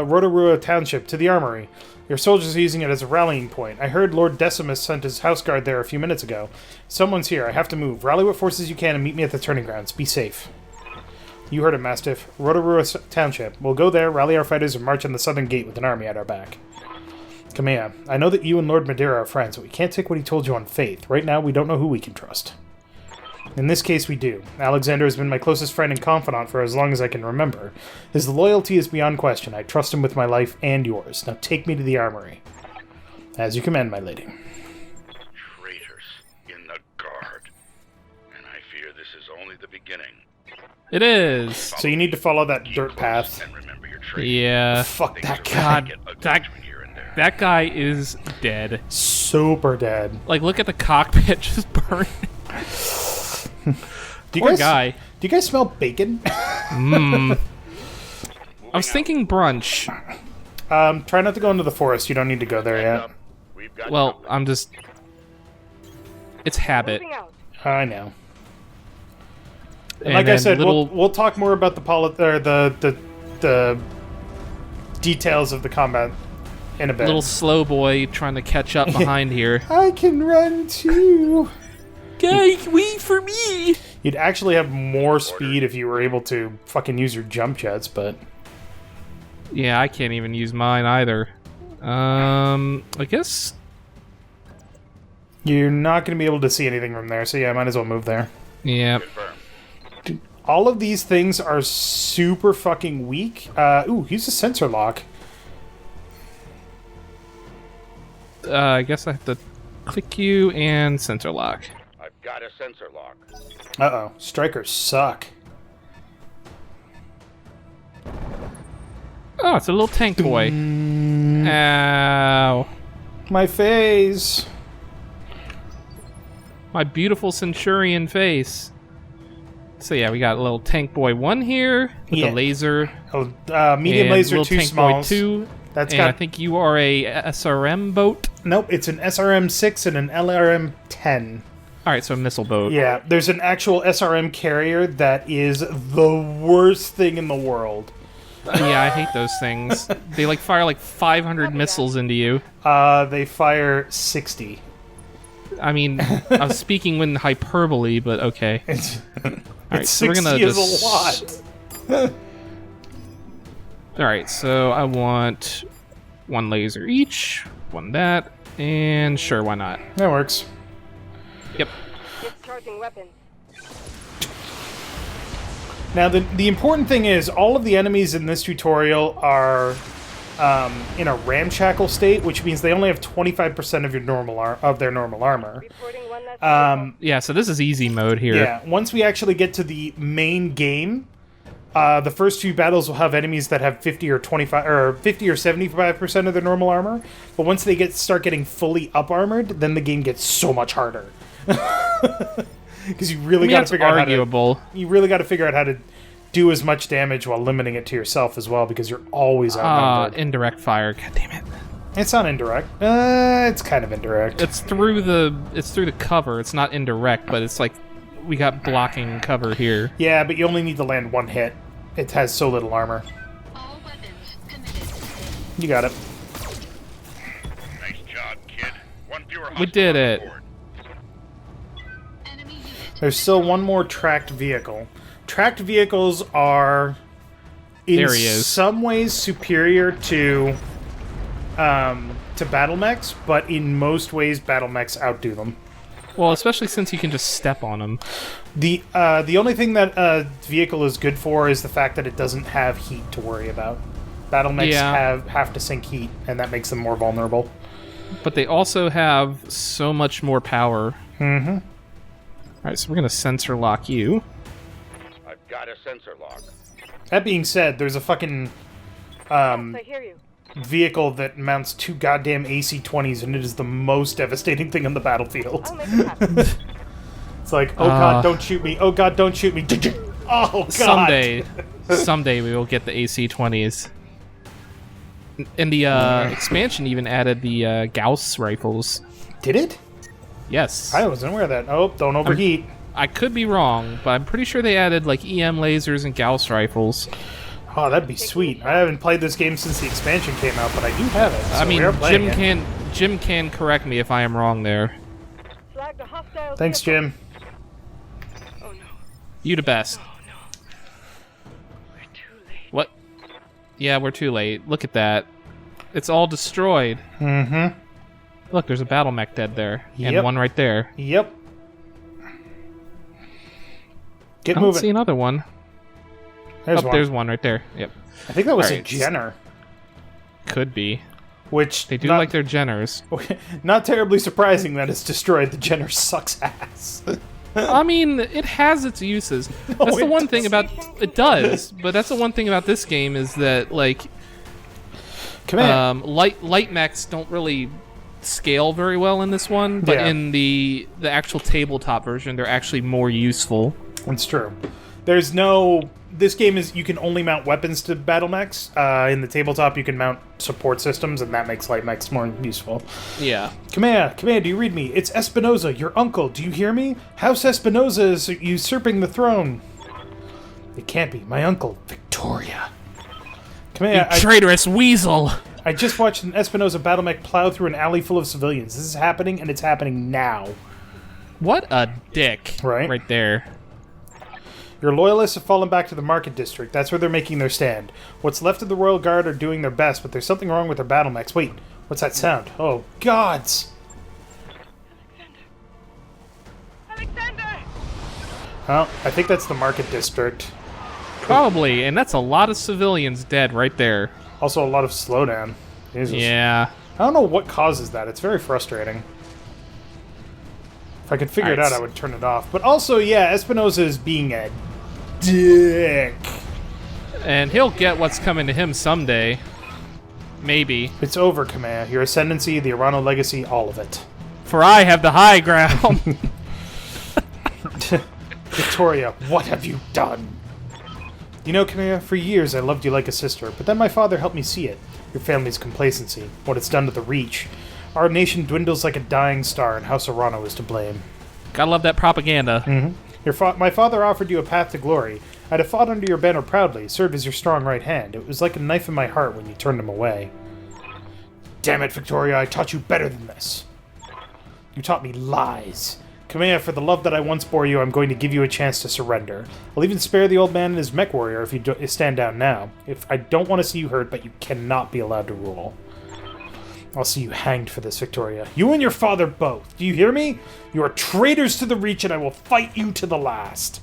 Rotorua Township, to the armory. Your soldiers are using it as a rallying point. I heard Lord Decimus sent his house guard there a few minutes ago. Someone's here. I have to move. Rally what forces you can and meet me at the turning grounds. Be safe. You heard it, Mastiff. Rotorua Township. We'll go there, rally our fighters, and march on the southern gate with an army at our back. Kamea, I know that you and Lord Madeira are friends, but we can't take what he told you on faith. Right now, we don't know who we can trust. In this case, we do. Alexander has been my closest friend and confidant for as long as I can remember. His loyalty is beyond question. I trust him with my life and yours. Now take me to the armory. As you command, my lady. Traitors in the guard. And I fear this is only the beginning. It is. So you need to follow that dirt path. And remember your training. Yeah. Fuck that guy. God, Get ugly that, between here and there. that guy is dead. Super dead. Like, look at the cockpit just burning. Poor guy. Do you guys smell bacon? I was thinking brunch. Try not to go into the forest. You don't need to go there yet. We've got Well, company. I'm just... It's habit. Moving out. I know. And Like I then said, little, we'll talk more about the details of the combat in a bit. little slow boy trying to catch up behind here. I can run too. Guys, wait for me! You'd actually have more speed if you were able to fucking use your jump jets, but Yeah, I can't even use mine either. I guess... you're not going to be able to see anything from there. So yeah, might as well move there. Yeah. Confirm. All of these things are super fucking weak. Ooh, use a sensor lock. I guess I have to click you and sensor lock. I've got a sensor lock. Uh-oh. Strikers suck. Oh, it's a little tank boy. Ow. My face. My beautiful Centurion face. So yeah, we got a little tank boy 1 here with Yeah. a laser. Oh, medium and laser, little 2 tank smalls. boy 2. That's And got... I think you are a SRM boat. Nope, it's an SRM-6 and an LRM-10. Alright, so a missile boat. Yeah, there's an actual SRM carrier that is the worst thing in the world. Yeah, I hate those things. They like fire like 500 missiles into you. They fire 60. I mean, I was speaking with hyperbole, but okay. It's, Alright, so we're 60 gonna is just... a lot. Alright, so I want 1 laser each, 1 that, and sure, why not? That works. Yep. Discharging weapons. Now, the important thing is, all of the enemies in this tutorial are in a ramshackle state, which means they only have 25% of your their normal armor. Reporting one that's Yeah, so this is easy mode here. Yeah, once we actually get to the main game, the first few battles will have enemies that have 50 or 25 or 50 or 75% of their normal armor. But once they start getting fully up armored, then the game gets so much harder. Because you really got to that's figure out arguable. how to. You really got to figure out how to do as much damage while limiting it to yourself as well, because you're always outnumbered. Indirect fire. God damn it. It's not indirect. It's kind of indirect. It's through the cover. It's not indirect, but it's like we got blocking cover here. Yeah, but you only need to land 1 hit. It has so little armor. All weapons committed. You got it. Nice job, kid. 1 fewer We did it. hostile on board. Enemy unit. There's still 1 more tracked vehicle. Tracked vehicles are, in There he is. some ways, superior to battle mechs, but in most ways, battle mechs outdo them. Well, especially since you can just step on them. The only thing that a vehicle is good for is the fact that it doesn't have heat to worry about. Battle mechs Yeah. have to sink heat, and that makes them more vulnerable. But they also have so much more power. Mm-hmm. Alright, so we're gonna sensor lock you. I've got a sensor lock. That being said, there's a fucking I hear you. vehicle that mounts 2 goddamn AC-20s, and it is the most devastating thing on the battlefield. I'll make it happen. It's like, oh god, don't shoot me. Oh god, don't shoot me. Oh god. Someday we will get the AC-20s. And the expansion even added the Gauss rifles. Did it? Yes. I wasn't aware of that. Oh, don't overheat. I could be wrong, but I'm pretty sure they added like EM lasers and Gauss rifles. Oh, that'd be sweet. I haven't played this game since the expansion came out, but I do have it. So I mean, we are playing Jim can correct me if I am wrong there. Flag the hostile Thanks, vehicle. Jim. Oh no. You the best. Yeah, we're too late. Look at that. It's all destroyed. Mm-hmm. Look, there's a battle mech dead there. Yep. And one right there. Yep. Get I don't moving. see another one. There's one. There's one right there. Yep. I think that was a Alright. Jenner. Could be. Which They do not, like their Jenners. not terribly surprising that it's destroyed. The Jenner sucks ass. I mean, it has its uses. That's the it one thing about it does, but that's the one thing about this game is that like Come light mechs don't really scale very well in this one, but Yeah. in the actual tabletop version, they're actually more useful. It's true. There's no... This game is... You can only mount weapons to battle mechs. In the tabletop, you can mount support systems, and that makes light mechs more useful. Yeah. Command, do you read me? It's Espinosa, your uncle. Do you hear me? House Espinosa is usurping the throne. It can't be. My uncle, Victoria. Command, Traitorous weasel! I just watched an Espinosa battle mech plow through an alley full of civilians. This is happening, and it's happening now. What a dick. Right? Right there. Your loyalists have fallen back to the market district. That's where they're making their stand. What's left of the Royal Guard are doing their best, but there's something wrong with their battle mechs. Wait, what's that sound? Oh, gods! Alexander! Well, I think that's the market district. Probably, and that's a lot of civilians dead right there. Also, a lot of slowdown. Jesus. Yeah. I don't know what causes that. It's very frustrating. If I could figure it out, I would turn it off. But also, yeah, Espinosa is being a dick. And he'll get what's coming to him someday. Maybe. It's over, Kamea. Your ascendancy, the Arano legacy, all of it. For I have the high ground. Victoria, what have you done? You know, Kamea, for years I loved you like a sister, but then my father helped me see it. Your family's complacency, what it's done to the Reach. Our nation dwindles like a dying star, and House Arano is to blame. Gotta love that propaganda. Mm-hmm. My father offered you a path to glory. I'd have fought under your banner proudly, served as your strong right hand. It was like a knife in my heart when you turned him away. Damn it, Victoria, I taught you better than this. You taught me lies. Kamea, for the love that I once bore you, I'm going to give you a chance to surrender. I'll even spare the old man and his Mechwarrior if you stand down now. If I don't want to see you hurt, but you cannot be allowed to rule. I'll see you hanged for this, Victoria. You and your father both. Do you hear me? You are traitors to the Reach, and I will fight you to the last.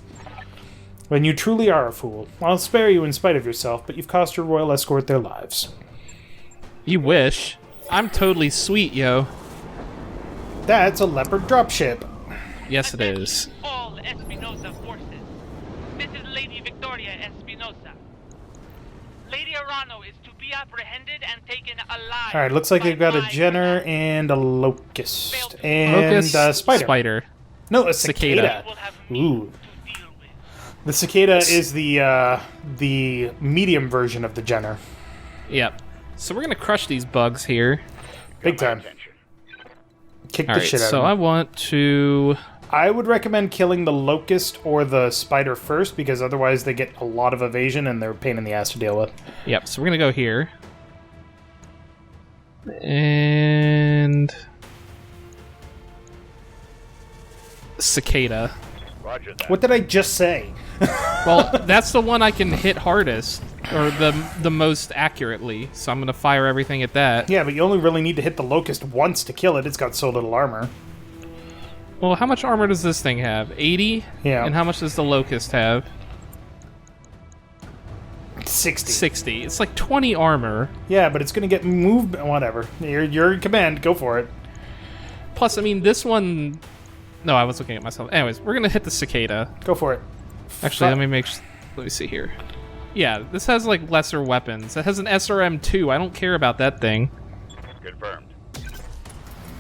When you truly are a fool, I'll spare you in spite of yourself, but you've cost your royal escort their lives. You wish. I'm totally sweet, yo. That's a leopard dropship. Yes, it is. All Espinosa forces. This is Lady Victoria Espinosa. Lady Arano is to be apprehended and taken alive. Alright, looks like by they've got a my Jenner command. and a Locust. And Locust, a Spider. Spider. No, a Cicada. cicada. Will have me Ooh. to deal with. The cicada is the medium version of the Jenner. Yep. So we're gonna crush these bugs here. Big time. Kick the Alright, shit out so of I them. want to... I would recommend killing the Locust or the Spider first, because otherwise they get a lot of evasion and they're a pain in the ass to deal with. Yep, so we're gonna go here. And... Cicada. Roger that. What did I just say? Well, that's the one I can hit hardest, or the most accurately, so I'm gonna fire everything at that. Yeah, but you only really need to hit the Locust once to kill it. It's got so little armor. Well, how much armor does this thing have? 80? Yeah. And how much does the Locust have? 60. 60. It's like 20 armor. Yeah, but it's gonna get moved. Whatever. You're in command. Go for it. Plus, I mean, this one... No, I was looking at myself. Anyways, we're gonna hit the Cicada. Go for it. Actually, let me see here. Yeah, this has, like, lesser weapons. It has an SRM-2. I don't care about that thing. Confirmed.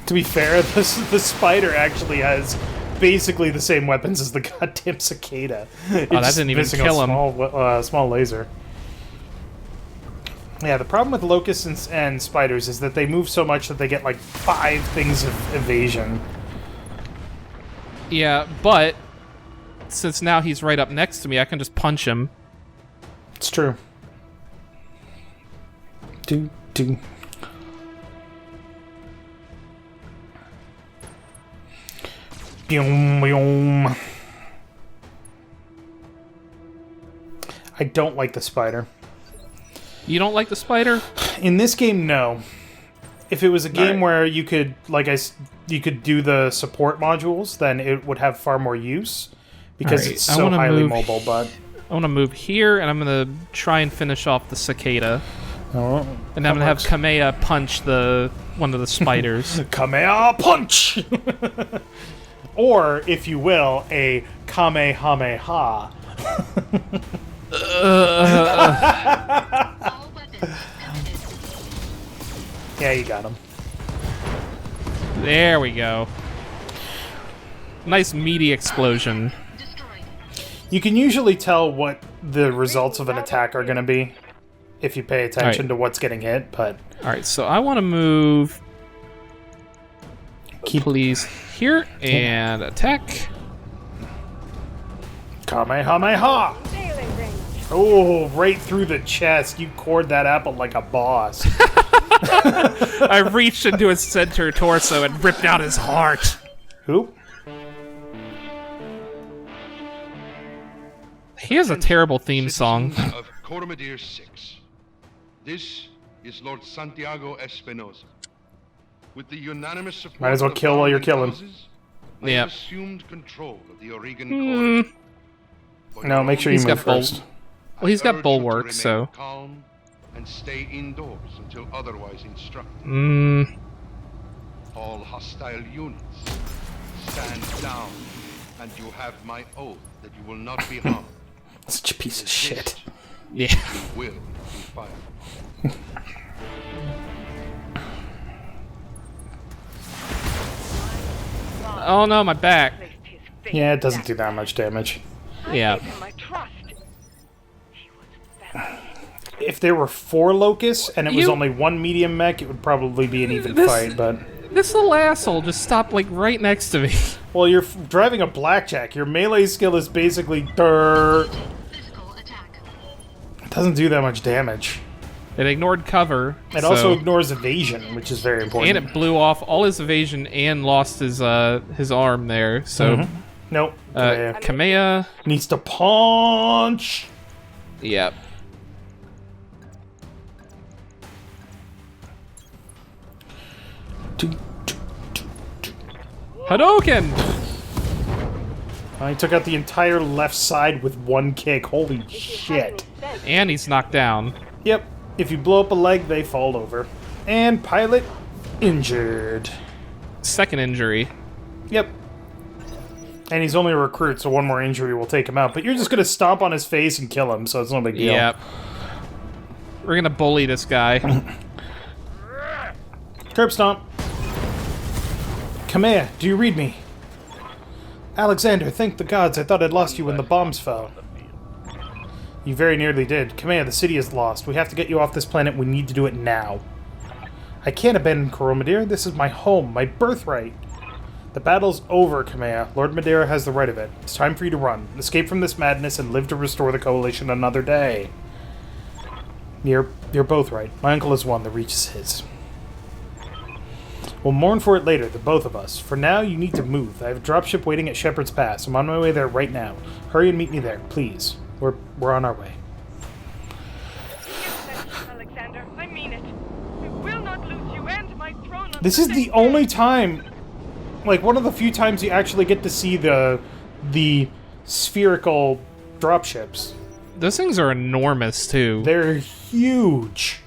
To be fair, the Spider actually has basically the same weapons as the goddamn cicada. Oh, that didn't even kill him. Small laser. Yeah, the problem with locusts and spiders is that they move so much that they get like 5 things of evasion. Yeah, but since now he's right up next to me, I can just punch him. It's true. Do. Boom, boom. I don't like the spider. You don't like the spider? In this game, no. If it was a game Alright. where you could, you could do the support modules, then it would have far more use because Alright, it's I so wanna highly move- mobile. But I want to move here, and I'm going to try and finish off the cicada. oh, And I'm going to have Kamea punch one of the spiders. Kamea punch, or if you will, a Kamehameha. All weapons committed. Yeah, you got him. There we go. Nice meaty explosion. Destroyed. You can usually tell what the results of an attack are going to be if you pay attention to what's getting hit, but Alright, so I want to move... Keep- Please here, and attack. Kamehameha! Oh, right through the chest. You cored that apple like a boss. I reached into his center torso and ripped out his heart. Who? He has a terrible theme song. Citizens of Coromodir 6. This is Lord Santiago Espinosa. With the unanimous support Might as well of kill while you're government killing. houses, I Yep. have assumed control of the Oregon Court. But No, make sure you He's move got bull- first. Well, he's I got urge you to bulwark, remain so... calm and stay indoors until otherwise instructed. All hostile units, stand down, and you have my oath that you will not be harmed. Such a piece of shit. Yeah. You will be fired. Oh no, my back. Yeah, it doesn't do that much damage. Yeah. My trust. If there were 4 locusts and it was You- only 1 medium mech, it would probably be an even This- fight, but... This little asshole just stopped, like, right next to me. Well, you're driving a blackjack. Your melee skill is basically... It Physical attack. doesn't do that much damage. It ignored cover. It so- also ignores evasion, which is very important. And it blew off all his evasion and lost his arm there. So, Nope. Kamea. Needs to punch! Yep. Hadouken! I took out the entire left side with 1 kick. Holy shit. And he's knocked down. Yep. If you blow up a leg, they fall over. And pilot injured. Second injury. Yep. And he's only a recruit, so 1 more injury will take him out. But you're just gonna stomp on his face and kill him, so it's no big deal. Yep. We're gonna bully this guy. Curb stomp. Kamea, do you read me? Alexander, thank the gods, I thought I'd lost you when the bombs fell. You very nearly did. Kamea, the city is lost. We have to get you off this planet. We need to do it now. I can't abandon Coromodir. This is my home, my birthright. The battle's over, Kamea. Lord Madeira has the right of it. It's time for you to run. Escape from this madness and live to restore the Coalition another day. You're both right. My uncle has won. The reach is his. We'll mourn for it later, the both of us. For now, you need to move. I have a dropship waiting at Shepherd's Pass. I'm on my way there right now. Hurry and meet me there, please. We're on our way. Alexander, I mean it. We will not lose you and my throne. On This is the only time, like one of the few times you actually get to see the spherical dropships. Those things are enormous too. They're huge.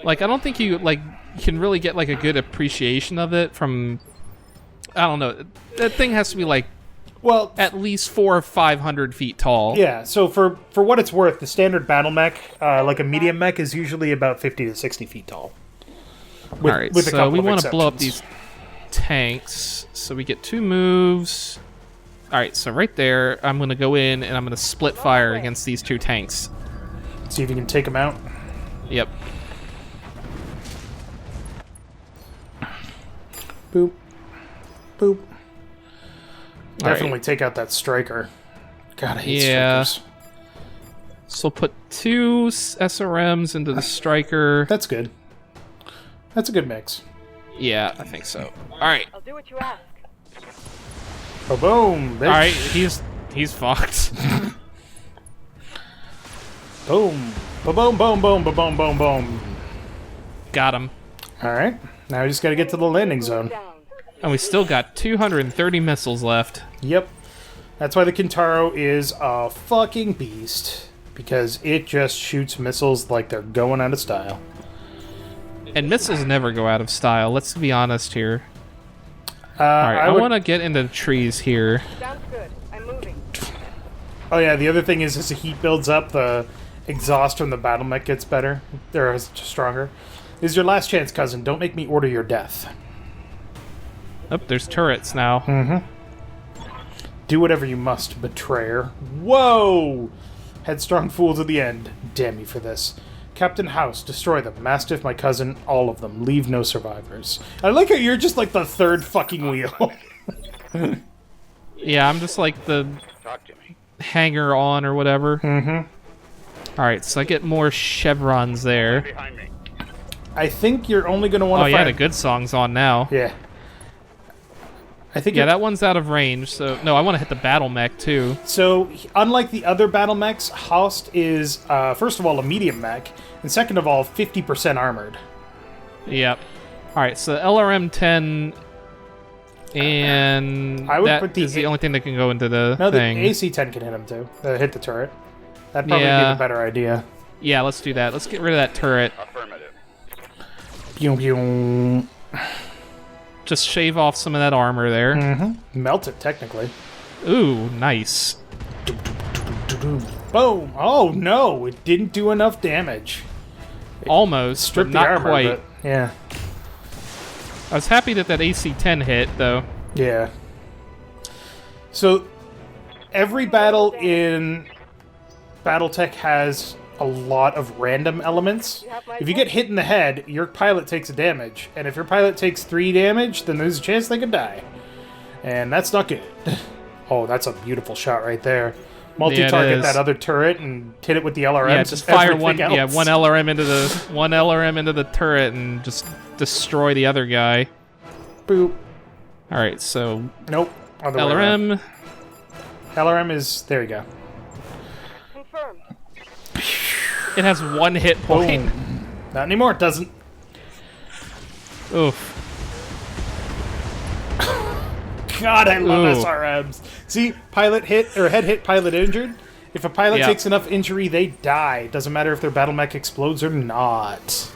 Like, I don't think you can really get like a good appreciation of it from. I don't know. That thing has to be like Well, at least 400 or 500 feet tall. yeah. So for what it's worth, the standard battle mech, like a medium mech, is usually about 50 to 60 feet tall. With, All right. with a So couple we of want to blow up exceptions. these tanks. So we get 2 moves. All right. So right there, I'm going to go in and I'm going to split fire against these 2 tanks. See if you can take them out. Yep. Boop. Boop. All Definitely right. take out that striker. God, I hate Yeah. strikers. So put 2 SRMs into the striker. That's good. That's a good mix. Yeah, I think so. All right. I'll do what you ask. Oh, boom, bitch. All right. He's fucked. Boom. Ba-boom, boom, boom, ba-boom, boom, boom. Got him. Alright, now we just gotta get to the landing zone. And we still got 230 missiles left. Yep. That's why the Kintaro is a fucking beast. Because it just shoots missiles like they're going out of style. And missiles never go out of style, let's be honest here. Alright, I want to get into the trees here. Sounds good. I'm moving. Oh yeah, the other thing is as the heat builds up, the exhaust from the battle mech gets better. They're stronger. This is your last chance, cousin. Don't make me order your death. Oh, there's turrets now. Mm-hmm. Do whatever you must, betrayer. Whoa! Headstrong fool to the end. Damn me for this. Captain House, destroy them. Mastiff, my cousin, all of them. Leave no survivors. I like how you're just like the third fucking wheel. Yeah, I'm just like the Talk to me. hanger on or whatever. Mm-hmm. Alright, so I get more chevrons there. Behind me. I think you're only going to want Oh to yeah, find... the good song's on now. Yeah. I think Yeah, you're- that one's out of range, so... No, I want to hit the battle mech, too. So, unlike the other battle mechs, Host is, first of all, a medium mech, and second of all, 50% armored. Yep. Alright, so LRM-10... And I would that put the is the only thing that can go into the No, the thing. AC-10 can hit him too. Hit the turret. That'd probably be Yeah. the better idea. Yeah, let's do that. Let's get rid of that turret. Affirmative. Pew, pew. Just shave off some of that armor there. Mm-hmm. Melt it, technically. Ooh, nice. Boom! Oh no, it didn't do enough damage. Almost, Stripped but the not armor, quite. but yeah, I was happy that that AC-10 hit, though. yeah. So every battle in Battletech has a lot of random elements. If you get hit in the head, your pilot takes a damage, and if your pilot takes 3 damage, then there's a chance they could die, and that's not good. Oh, that's a beautiful shot right there. Multi-target is. that other turret and hit it with the LRM. Yeah, just fire one. Yeah, one LRM into the turret and just destroy the other guy. Boop. All right, so Nope. Other way around. LRM. LRM is there. You go. Confirmed. It has 1 hit point. Boom. Not anymore. It doesn't. Oof. God, I love Ooh. SRMs. See, pilot hit or head hit, pilot injured. If a pilot Yeah. takes enough injury, they die. Doesn't matter if their battle mech explodes or not.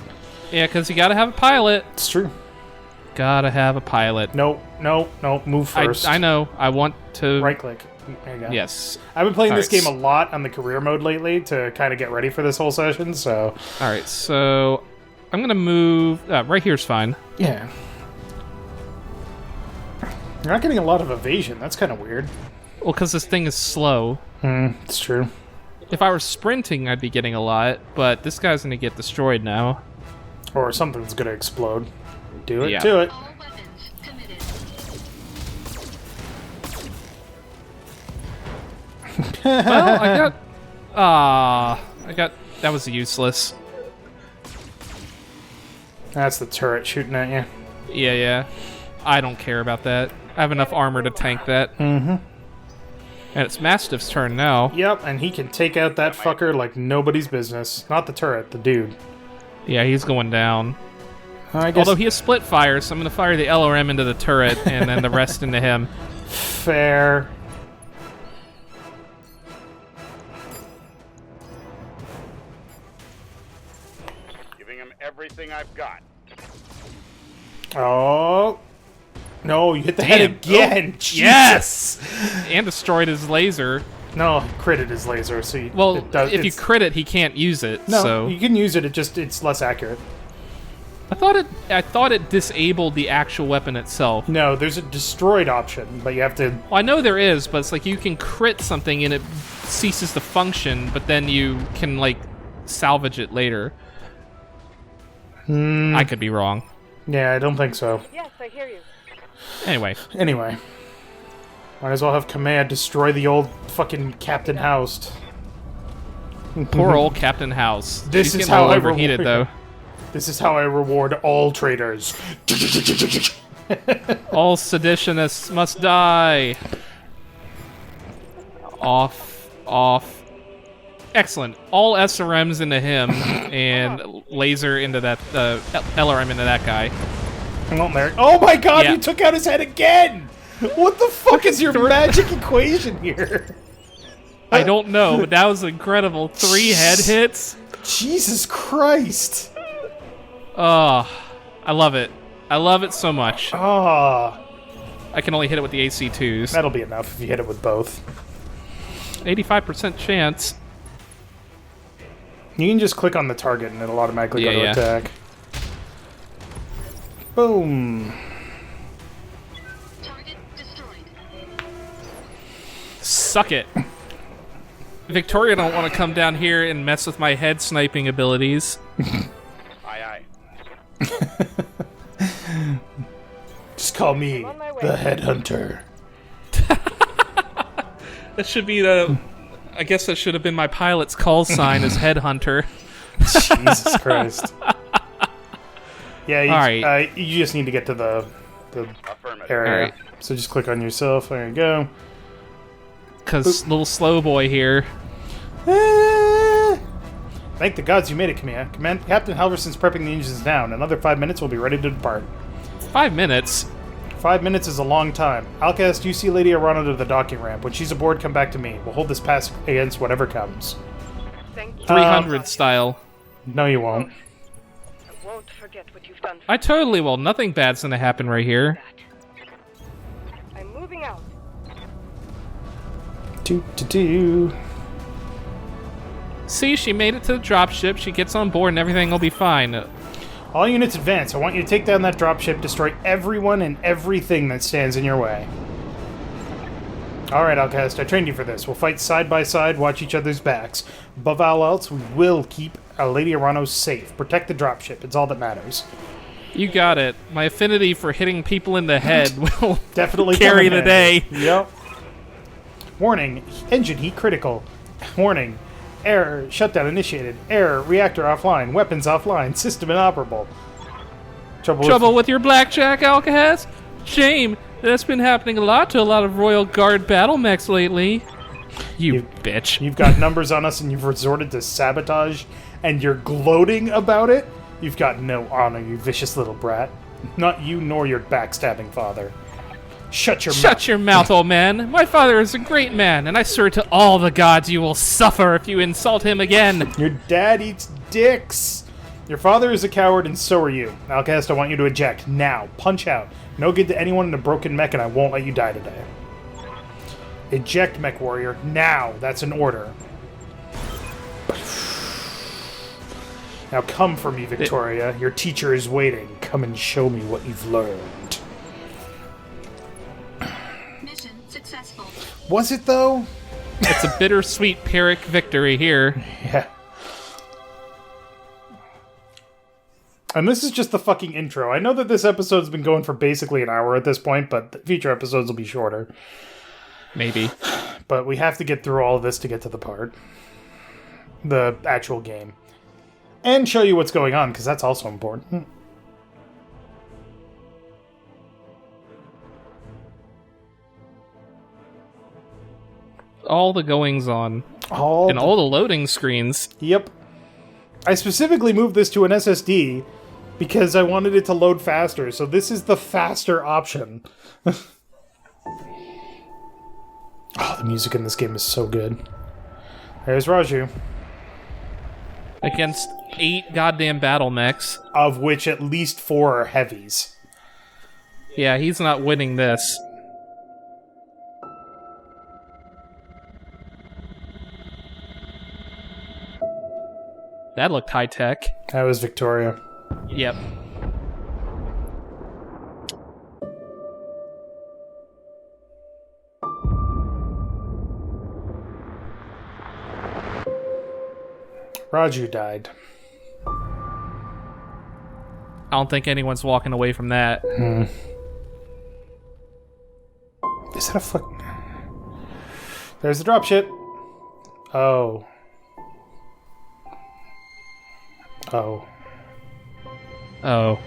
Yeah, because you gotta have a pilot. It's true. Gotta have a pilot. No, no, no. Move first. I know. I want to. Right click. There you go. Yes. I've been playing this Alright, game a lot on the career mode lately to kind of get ready for this whole session. So All right, so I'm gonna move. Right here's fine. yeah. You're not getting a lot of evasion. That's kind of weird. Well, because this thing is slow. It's true. If I were sprinting, I'd be getting a lot, but this guy's gonna get destroyed now. Or something's gonna explode. Do it. Yeah. Do it. All weapons committed. Well, I got. That was useless. That's the turret shooting at you. Yeah. I don't care about that. I have enough armor to tank that. Mm-hmm. And it's Mastiff's turn now. Yep, and he can take out that fucker like nobody's business. Not the turret, the dude. Yeah, he's going down. I guess Although he has split fire, so I'm going to fire the LRM into the turret and then the rest into him. fair. Giving him everything I've got. Oh. No, you hit the head Damn. again. Oh, Jesus. yes! And destroyed his laser. No, critted his laser, so you, Well, it does, if you it's- crit it, he can't use it. No, so you can use it, it's less accurate. I thought it disabled the actual weapon itself. No, there's a destroyed option, but you have to... Well, I know there is, but it's like you can crit something and it ceases to function, but then you can like salvage it later. I could be wrong. Yeah, I don't think so. Yes, I hear you. Anyway, Anyway. Might as well have Command destroy the old fucking Captain Housed. poor old Captain House. This She's is getting how a little I overheated reward- though. This is how I reward all traitors. All seditionists must die. Off. Excellent. All SRMs into him, and laser into that LRM into that guy. Oh my god, Yeah. you took out his head again! What the fuck is your magic equation here? I don't know, but that was incredible. 3 head hits. Jesus Christ! Oh, I love it. I love it so much. Ah, I can only hit it with the AC2s. that'll be enough if you hit it with both. 85% chance. You can just click on the target and it'll automatically go to Yeah. attack. Boom. Target destroyed. Suck it. Victoria don't want to come down here and mess with my head sniping abilities. Aye, aye. Just call me on my way. the headhunter. That should be the... I guess that should have been my pilot's call sign as Headhunter. Jesus Christ. Yeah, you, Alright. You just need to get to the Affirmative. area. Alright. So just click on yourself. There you go. Because little slow boy here... Ah. Thank the gods you made it, Command. Captain Halverson's prepping the engines now. In another 5 minutes, we'll be ready to depart. 5 minutes? 5 minutes is a long time. Alkahest, you see Lady Arana to the docking ramp. When she's aboard, come back to me. We'll hold this pass against whatever comes. Thank you. 300 style. No, you won't. I won't forget what you've done for I totally will. Nothing bad's gonna happen right here. that. I'm moving out. Do. See, she made it to the dropship. She gets on board and everything will be fine. All units advance. I want you to take down that dropship, destroy everyone and everything that stands in your way. Alright, Alkahest, I trained you for this. We'll fight side by side, watch each other's backs. Above all else, we will keep Lady Arano safe. Protect the dropship. It's all that matters. You got it. My affinity for hitting people in the head will Definitely carry come in the day. handy. Yep. Warning, engine heat critical. Warning, error, shutdown initiated. Error, reactor offline, weapons offline, system inoperable. Trouble with your blackjack, Alkahest? Shame. That's been happening a lot to a lot of Royal Guard battle mechs lately. You bitch. You've got numbers on us and you've resorted to sabotage and you're gloating about it? You've got no honor, you vicious little brat. Not you nor your backstabbing father. Shut your mouth. Shut your mouth, old man. My father is a great man, and I swear to all the gods you will suffer if you insult him again. Your dad eats dicks. Your father is a coward and so are you. Alkahest, I want you to eject. Now. Punch out. No good to anyone in a broken mech and I won't let you die today. Eject, Mechwarrior. Now. That's an order. Now come for me, Victoria. Your teacher is waiting. Come and show me what you've learned. Mission successful. Was it, though? It's a bittersweet Pyrrhic victory here. Yeah. And this is just the fucking intro. I know that this episode's been going for basically an hour at this point, but the future episodes will be shorter. Maybe. But we have to get through all of this to get to the part. The actual game. And show you what's going on, because that's also important. All the goings on. All And all the loading screens. Yep. I specifically moved this to an SSD because I wanted it to load faster, so this is the faster option. Oh, the music in this game is so good. There's Raju. Against 8 goddamn battle mechs. Of which at least 4 are heavies. Yeah, he's not winning this. That looked high-tech. That was Victoria. Yep. Raju died. I don't think anyone's walking away from that. Is that a fucking... There's the dropship. Oh. Oh. Oh.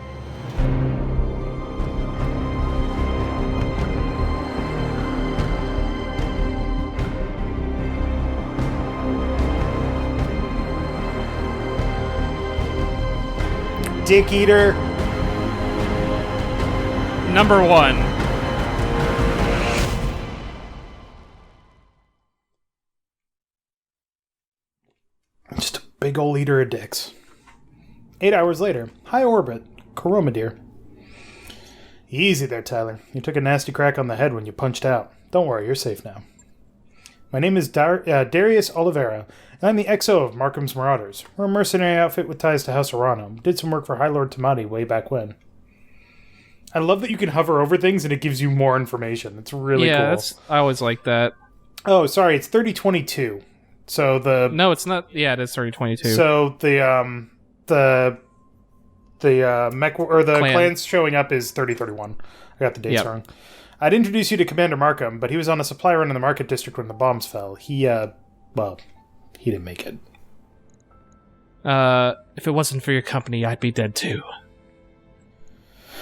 dick eater. Number 1. Just a big ol' eater of dicks. 8 hours later, high orbit, Coromodir. Easy there, Tyler. You took a nasty crack on the head when you punched out. Don't worry, you're safe now. My name is Darius Oliveira, and I'm the XO of Markham's Marauders. We're a mercenary outfit with ties to House Arano. Did some work for High Lord Tamati way back when. I love that you can hover over things and it gives you more information. It's really cool. Yeah, I always like that. Oh, sorry, it's 3022. So the... No, it's not. Yeah, it is 3022. So the mech or the clans showing up is 3031. I got the dates wrong. I'd introduce you to Commander Markham, but he was on a supply run in the market district when the bombs fell. He didn't make it. If it wasn't for your company, I'd be dead too.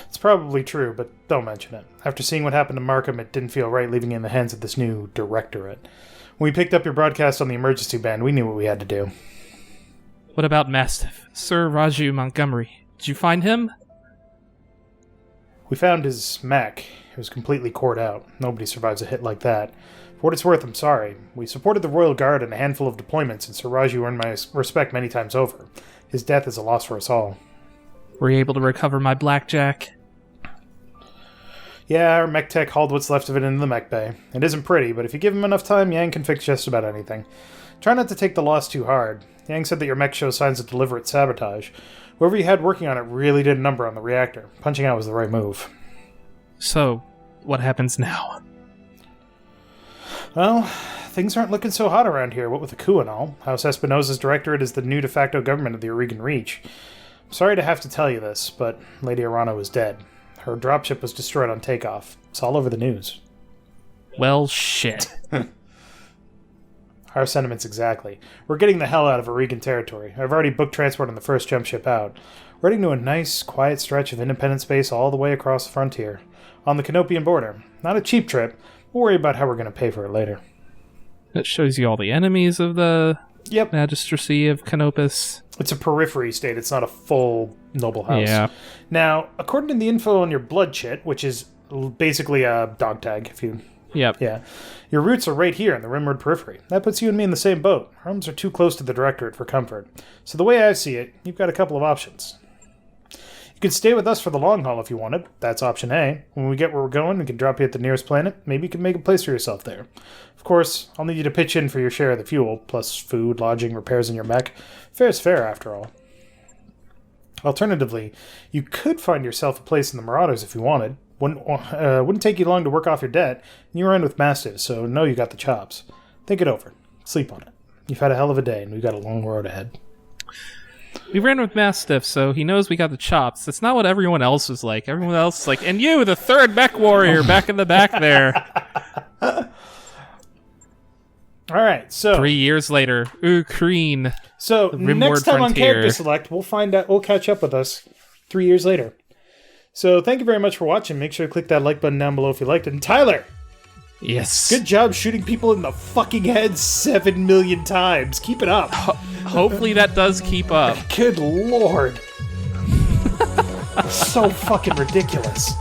It's probably true, but don't mention it. After seeing what happened to Markham, it didn't feel right leaving you in the hands of this new directorate. When we picked up your broadcast on the emergency band, we knew what we had to do. What about Mastiff? Sir Raju Montgomery. Did you find him? We found his mech. It was completely cored out. Nobody survives a hit like that. For what it's worth, I'm sorry. We supported the Royal Guard in a handful of deployments, and Sir Raju earned my respect many times over. His death is a loss for us all. Were you able to recover my blackjack? Yeah, our mech tech hauled what's left of it into the mech bay. It isn't pretty, but if you give him enough time, Yang can fix just about anything. Try not to take the loss too hard. Yang said that your mech shows signs of deliberate sabotage. Whoever you had working on it really did a number on the reactor. Punching out was the right move. So, what happens now? Well, things aren't looking so hot around here, what with the coup and all. House Espinosa's directorate is the new de facto government of the Oregon Reach. I'm sorry to have to tell you this, but Lady Arano is dead. Her dropship was destroyed on takeoff. It's all over the news. Well, shit. Our sentiments exactly. We're getting the hell out of Oregon territory. I've already booked transport on the first jump ship out. We're heading to a nice, quiet stretch of independent space all the way across the frontier. On the Canopian border. Not a cheap trip. We'll worry about how we're going to pay for it later. That shows you all the enemies of the magistracy of Canopus. It's a periphery state. It's not a full noble house. Yeah. Now, according to the info on your blood chit, which is basically a dog tag, if you... Yep. Yeah. Your roots are right here in the Rimward periphery. That puts you and me in the same boat. Our homes are too close to the Directorate for comfort. So the way I see it, you've got a couple of options. You could stay with us for the long haul if you wanted. That's option A. When we get where we're going, we can drop you at the nearest planet. Maybe you can make a place for yourself there. Of course, I'll need you to pitch in for your share of the fuel, plus food, lodging, repairs in your mech. Fair's fair, after all. Alternatively, you could find yourself a place in the Marauders if you wanted. Wouldn't take you long to work off your debt, and you were in with Mastiff, so know you got the chops. Think it over. Sleep on it. You've had a hell of a day, and we've got a long road ahead. We ran with Mastiff, so he knows we got the chops. That's not what everyone else was like. Everyone else is like, and you, the third Mechwarrior, back in the back there. All right, so 3 years later, Ukraine. So next time on Character Select, we'll catch up with us 3 years later. So thank you very much for watching. Make sure to click that like button down below if you liked it. And Tyler! Yes. Good job shooting people in the fucking head 7 million times. Keep it up. Hopefully that does keep up. Good lord. So fucking ridiculous.